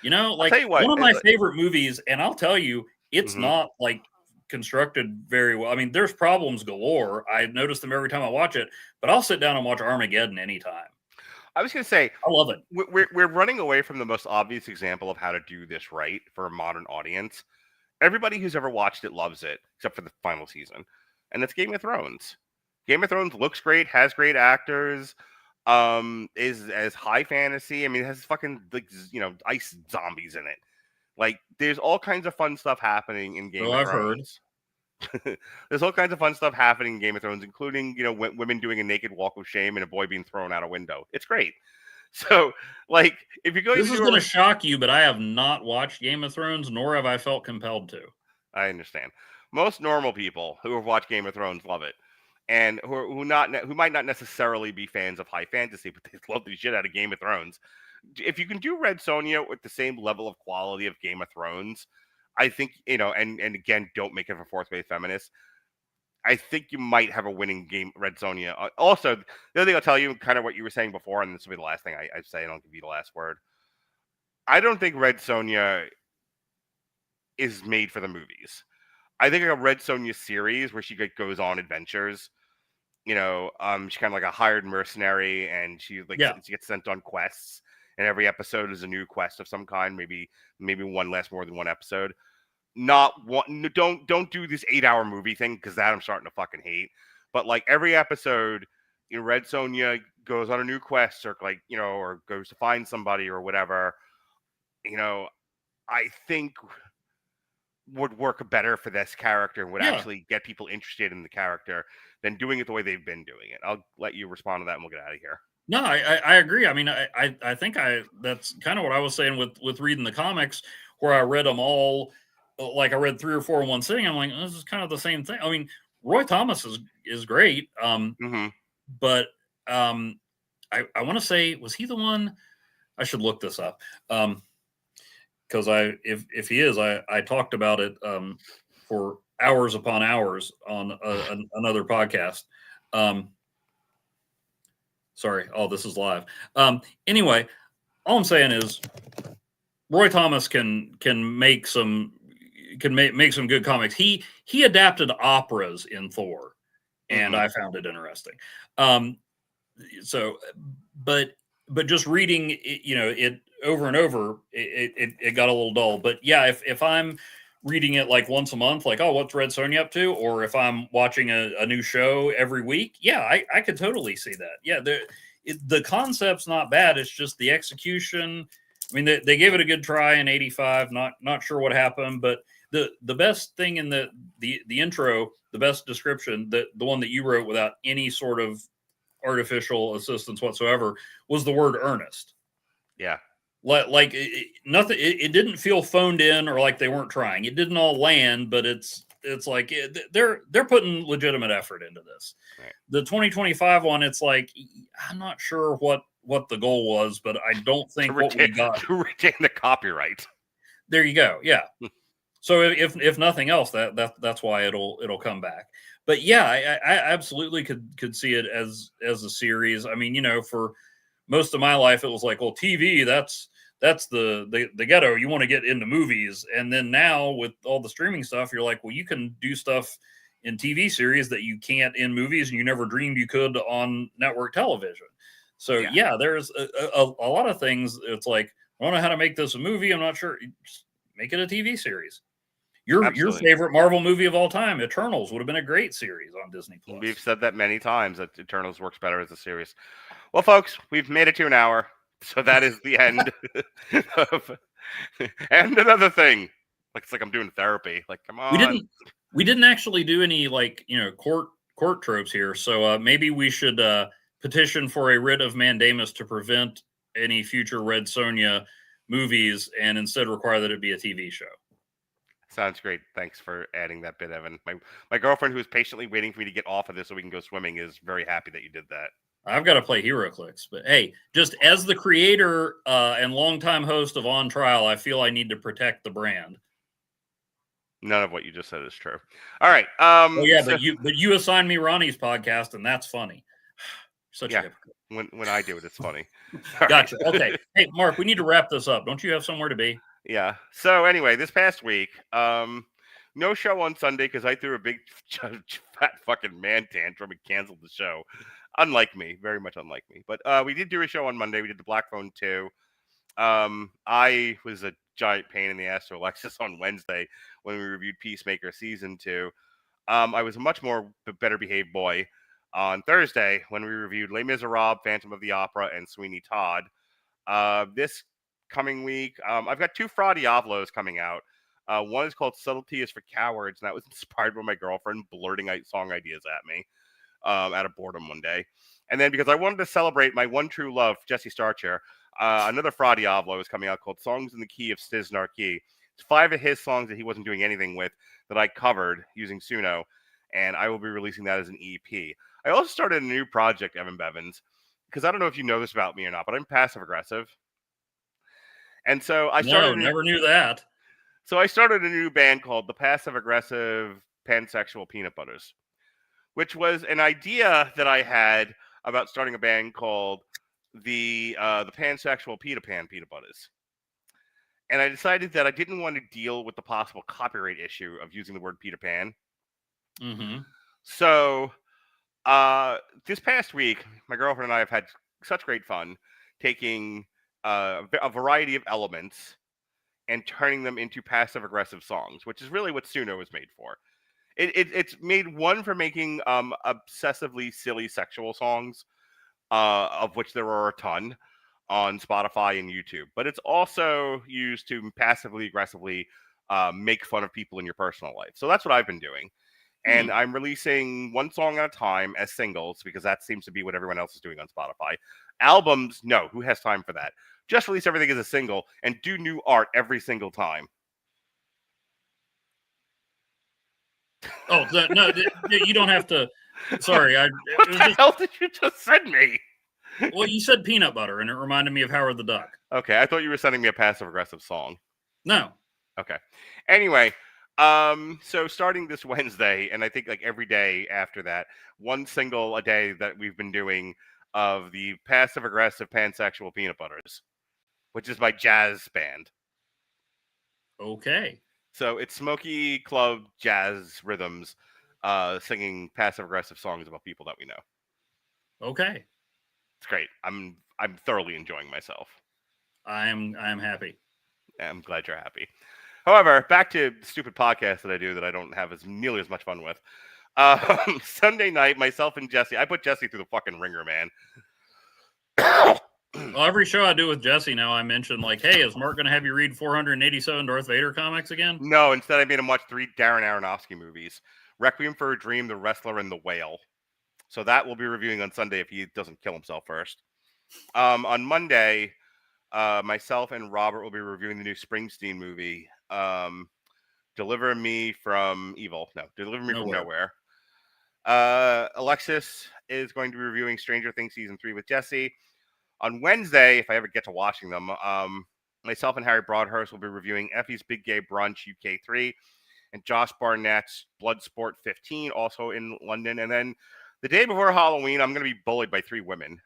Speaker 4: Like one of my favorite movies, and I'll tell you, it's not like constructed very well. I mean, there's problems galore. I notice them every time I watch it, but I'll sit down and watch Armageddon anytime.
Speaker 3: I was going to say,
Speaker 4: I love it.
Speaker 3: We're running away from the most obvious example of how to do this right for a modern audience. Everybody who's ever watched it loves it, except for the final season, and that's Game of Thrones. Game of Thrones looks great, has great actors, is as high fantasy. I mean, it has fucking ice zombies in it. Like, there's all kinds of fun stuff happening in Game of Thrones. There's all kinds of fun stuff happening in Game of Thrones, including, women doing a naked walk of shame and a boy being thrown out a window. It's great. So, like, if you're going
Speaker 4: this is going to shock you, but I have not watched Game of Thrones, nor have I felt compelled to.
Speaker 3: I understand. Most normal people who have watched Game of Thrones love it, and who might not necessarily be fans of high fantasy, but they love the shit out of Game of Thrones. If you can do Red Sonja with the same level of quality of Game of Thrones, I think, and again, don't make it for fourth-wave feminists, I think you might have a winning game, Red Sonja. Also, the other thing I'll tell you, kind of what you were saying before, and this will be the last thing I say, and I'll give you the last word. I don't think Red Sonja is made for the movies. I think a Red Sonja series where she goes on adventures, she's kind of like a hired mercenary, and she gets sent on quests. And every episode is a new quest of some kind. Maybe one lasts more than one episode. Not one. Don't do this 8-hour movie thing, because that I'm starting to fucking hate. But like every episode, Red Sonja goes on a new quest, or or goes to find somebody or whatever. I think would work better for this character and would actually get people interested in the character than doing it the way they've been doing it. I'll let you respond to that, and we'll get out of here.
Speaker 4: No, I agree. I mean, I think that's kind of what I was saying with reading the comics, where I read them all, like I read 3 or 4 in one sitting. I'm like, this is kind of the same thing. I mean, Roy Thomas is great. But I want to say, was he the one? I should look this up. Because if he is, I talked about it for hours upon hours on another podcast. Sorry. Oh, this is live. Anyway, all I'm saying is Roy Thomas can make some good comics. He adapted operas in Thor, and I found it interesting. But just reading it over and over, it got a little dull. But yeah, if I'm reading it like once a month, like, oh, what's Red Sonja up to? Or if I'm watching a new show every week, yeah, I could totally see that. Yeah, the concept's not bad. It's just the execution. I mean, they gave it a good try in '85. Not sure what happened, but the best thing in the intro, the best description, the one that you wrote without any sort of artificial assistance whatsoever, was the word earnest.
Speaker 3: Yeah.
Speaker 4: Like nothing. It didn't feel phoned in or like they weren't trying. It didn't all land, but it's like they're putting legitimate effort into this. Right. The 2025 one, it's like, I'm not sure what the goal was, but I don't think what we got
Speaker 3: to retain the copyright.
Speaker 4: There you go. Yeah. So if nothing else, that's why it'll come back. But yeah, I absolutely could see it as a series. I mean, for most of my life, it was like, well, TV, that's the ghetto. You want to get into movies, and then now with all the streaming stuff, you're like, well, you can do stuff in TV series that you can't in movies, and you never dreamed you could on network television. So yeah, there's a lot of things. It's like, I don't know how to make this a movie. I'm not sure. Just make it a TV series. Your favorite Marvel movie of all time, Eternals, would have been a great series on Disney Plus.
Speaker 3: We've said that many times, that Eternals works better as a series. Well, folks, we've made it to an hour, so that is the end of. And another thing, it's like I'm doing therapy. Like, come on.
Speaker 4: We didn't actually do any court tropes here, so maybe we should petition for a writ of mandamus to prevent any future Red Sonja movies, and instead require that it be a TV show.
Speaker 3: Sounds great. Thanks for adding that bit, Evan. My girlfriend, who is patiently waiting for me to get off of this so we can go swimming, is very happy that you did that.
Speaker 4: I've got to play HeroClix, but hey, just as the creator and longtime host of On Trial, I feel I need to protect the brand.
Speaker 3: None of what you just said is true. All right.
Speaker 4: But you assigned me Ronnie's podcast, and that's funny. Such a hypocrite.
Speaker 3: When I do it, it's funny.
Speaker 4: Gotcha. Right. Okay. Hey, Mark, we need to wrap this up. Don't you have somewhere to be?
Speaker 3: Yeah. So anyway, this past week, no show on Sunday because I threw a big fat fucking man tantrum and canceled the show. Unlike me, very much unlike me. But we did do a show on Monday. We did the Black Phone 2. I was a giant pain in the ass to Alexis on Wednesday when we reviewed Peacemaker Season 2. I was a much more better behaved boy on Thursday when we reviewed Les Miserables, Phantom of the Opera, and Sweeney Todd. This coming week, I've got 2 Fra Diavlos coming out. One is called Subtlety is for Cowards, and that was inspired by my girlfriend blurting out song ideas at me out of boredom one day. And then because I wanted to celebrate my one true love, Jesse Starcher, another Fra Diavolo is coming out called Songs in the Key of Stiznarkey. It's 5 of his songs that he wasn't doing anything with that I covered using Suno, and I will be releasing that as an EP. I also started a new project, Evan Bevins, because I don't know if you know this about me or not, but I'm passive aggressive. And so I started.
Speaker 4: No, never knew that.
Speaker 3: So I started a new band called the Passive Aggressive Pansexual Peanut Butters, which was an idea that I had about starting a band called the Pansexual Peter Pan Peanut Butters. And I decided that I didn't want to deal with the possible copyright issue of using the word Peter Pan.
Speaker 4: Mm-hmm.
Speaker 3: So this past week, my girlfriend and I have had such great fun taking a variety of elements and turning them into passive-aggressive songs, which is really what Suno is made for. It's made, one, for making obsessively silly sexual songs, of which there are a ton on Spotify and YouTube. But it's also used to passively aggressively make fun of people in your personal life. So that's what I've been doing. And I'm releasing one song at a time as singles because that seems to be what everyone else is doing on Spotify. Albums, no. Who has time for that? Just release everything as a single and do new art every single time.
Speaker 4: Oh, no, you don't have to. Sorry.
Speaker 3: What the hell did you just send me?
Speaker 4: Well, you said peanut butter, and it reminded me of Howard the Duck.
Speaker 3: Okay, I thought you were sending me a passive-aggressive song.
Speaker 4: No.
Speaker 3: Okay. Anyway, so starting this Wednesday, and I think like every day after that, one single a day that we've been doing of the passive-aggressive pansexual Peanut Butters, which is my jazz band.
Speaker 4: Okay.
Speaker 3: So it's smoky club jazz rhythms, singing passive-aggressive songs about people that we know.
Speaker 4: Okay.
Speaker 3: It's great. I'm thoroughly enjoying myself.
Speaker 4: I'm happy.
Speaker 3: I'm glad you're happy. However, back to the stupid podcast that I do that I don't have nearly as much fun with. Sunday night, myself and Jesse, I put Jesse through the fucking ringer, man.
Speaker 4: Well, every show I do with Jesse now, I mention like, hey, is Mark going to have you read 487 Darth Vader comics again?
Speaker 3: No, instead I made him watch 3 Darren Aronofsky movies. Requiem for a Dream, The Wrestler, and The Whale. So that we'll be reviewing on Sunday if he doesn't kill himself first. On Monday, myself and Robert will be reviewing the new Springsteen movie, Deliver Me from Evil. No, Deliver Me from Nowhere. Alexis is going to be reviewing Stranger Things Season 3 with Jesse. On Wednesday, if I ever get to watching them, myself and Harry Broadhurst will be reviewing Effie's Big Gay Brunch UK3. and Josh Barnett's Bloodsport 15, also in London. And then the day before Halloween, I'm going to be bullied by 3 women.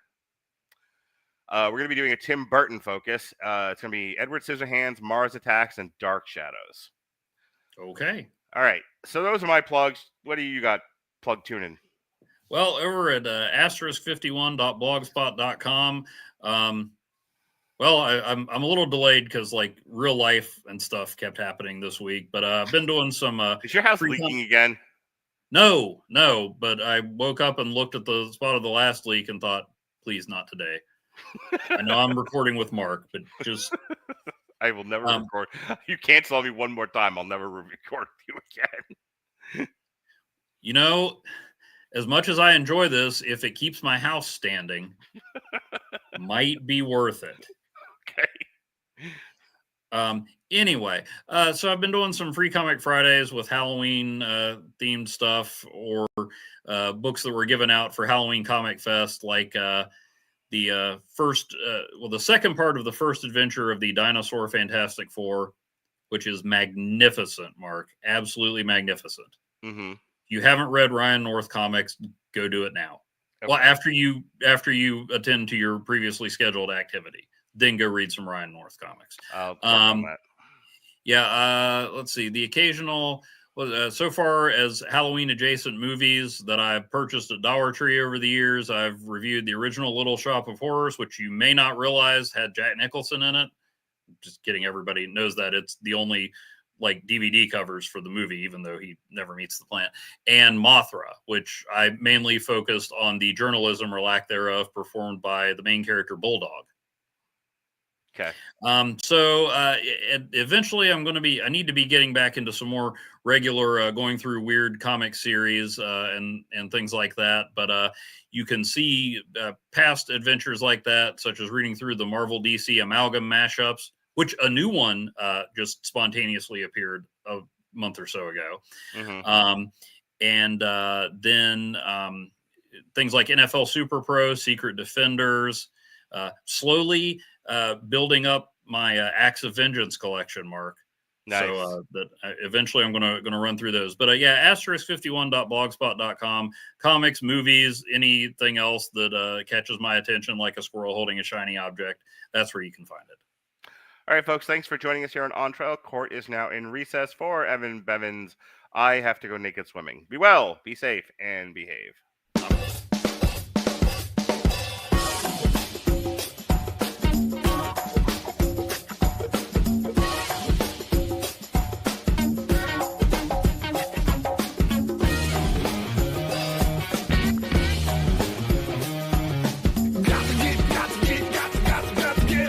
Speaker 3: We're going to be doing a Tim Burton focus. It's going to be Edward Scissorhands, Mars Attacks, and Dark Shadows.
Speaker 4: Okay.
Speaker 3: All right. So those are my plugs. What do you got? Plug tuning.
Speaker 4: Well, over at asterisk51.blogspot.com, well, I'm a little delayed because like real life and stuff kept happening this week, but I've been doing some.
Speaker 3: Is your house leaking again?
Speaker 4: No, but I woke up and looked at the spot of the last leak and thought, please not today. I know I'm recording with Mark, but just
Speaker 3: I will never record. You cancel me one more time, I'll never record you again.
Speaker 4: You know, as much as I enjoy this, if it keeps my house standing, might be worth it.
Speaker 3: Okay.
Speaker 4: Anyway, so I've been doing some Free Comic Fridays with Halloween themed stuff, or books that were given out for Halloween Comic Fest, like the second part of the first adventure of the Dinosaur Fantastic Four, which is magnificent, Mark. Absolutely magnificent.
Speaker 3: Mm-hmm.
Speaker 4: If you haven't read Ryan North comics, go do it now. Okay. Well, after you attend to your previously scheduled activity, then go read some Ryan North comics.
Speaker 3: I'll on that.
Speaker 4: Yeah, let's see. The occasional, so far as Halloween adjacent movies that I've purchased at Dollar Tree over the years, I've reviewed the original Little Shop of Horrors, which you may not realize had Jack Nicholson in it. Just kidding. Everybody knows that. It's the only like DVD covers for the movie, even though he never meets the plant. And Mothra, which I mainly focused on the journalism or lack thereof performed by the main character Bulldog.
Speaker 3: Okay.
Speaker 4: So eventually I need to be getting back into some more regular going through weird comic series and things like that. But you can see past adventures like that, such as reading through the Marvel DC amalgam mashups, which a new one just spontaneously appeared a month or so ago.
Speaker 3: Mm-hmm.
Speaker 4: And then things like NFL Super Pro, Secret Defenders, slowly building up my Acts of Vengeance collection, Mark.
Speaker 3: Nice.
Speaker 4: So that eventually I'm gonna run through those. But yeah, asterisk51.blogspot.com, comics, movies, anything else that catches my attention like a squirrel holding a shiny object, that's where you can find it.
Speaker 3: All right, folks, thanks for joining us here on Trail. Court is now in recess for Evan Bevins. I have to go naked swimming. Be well, be safe, and behave.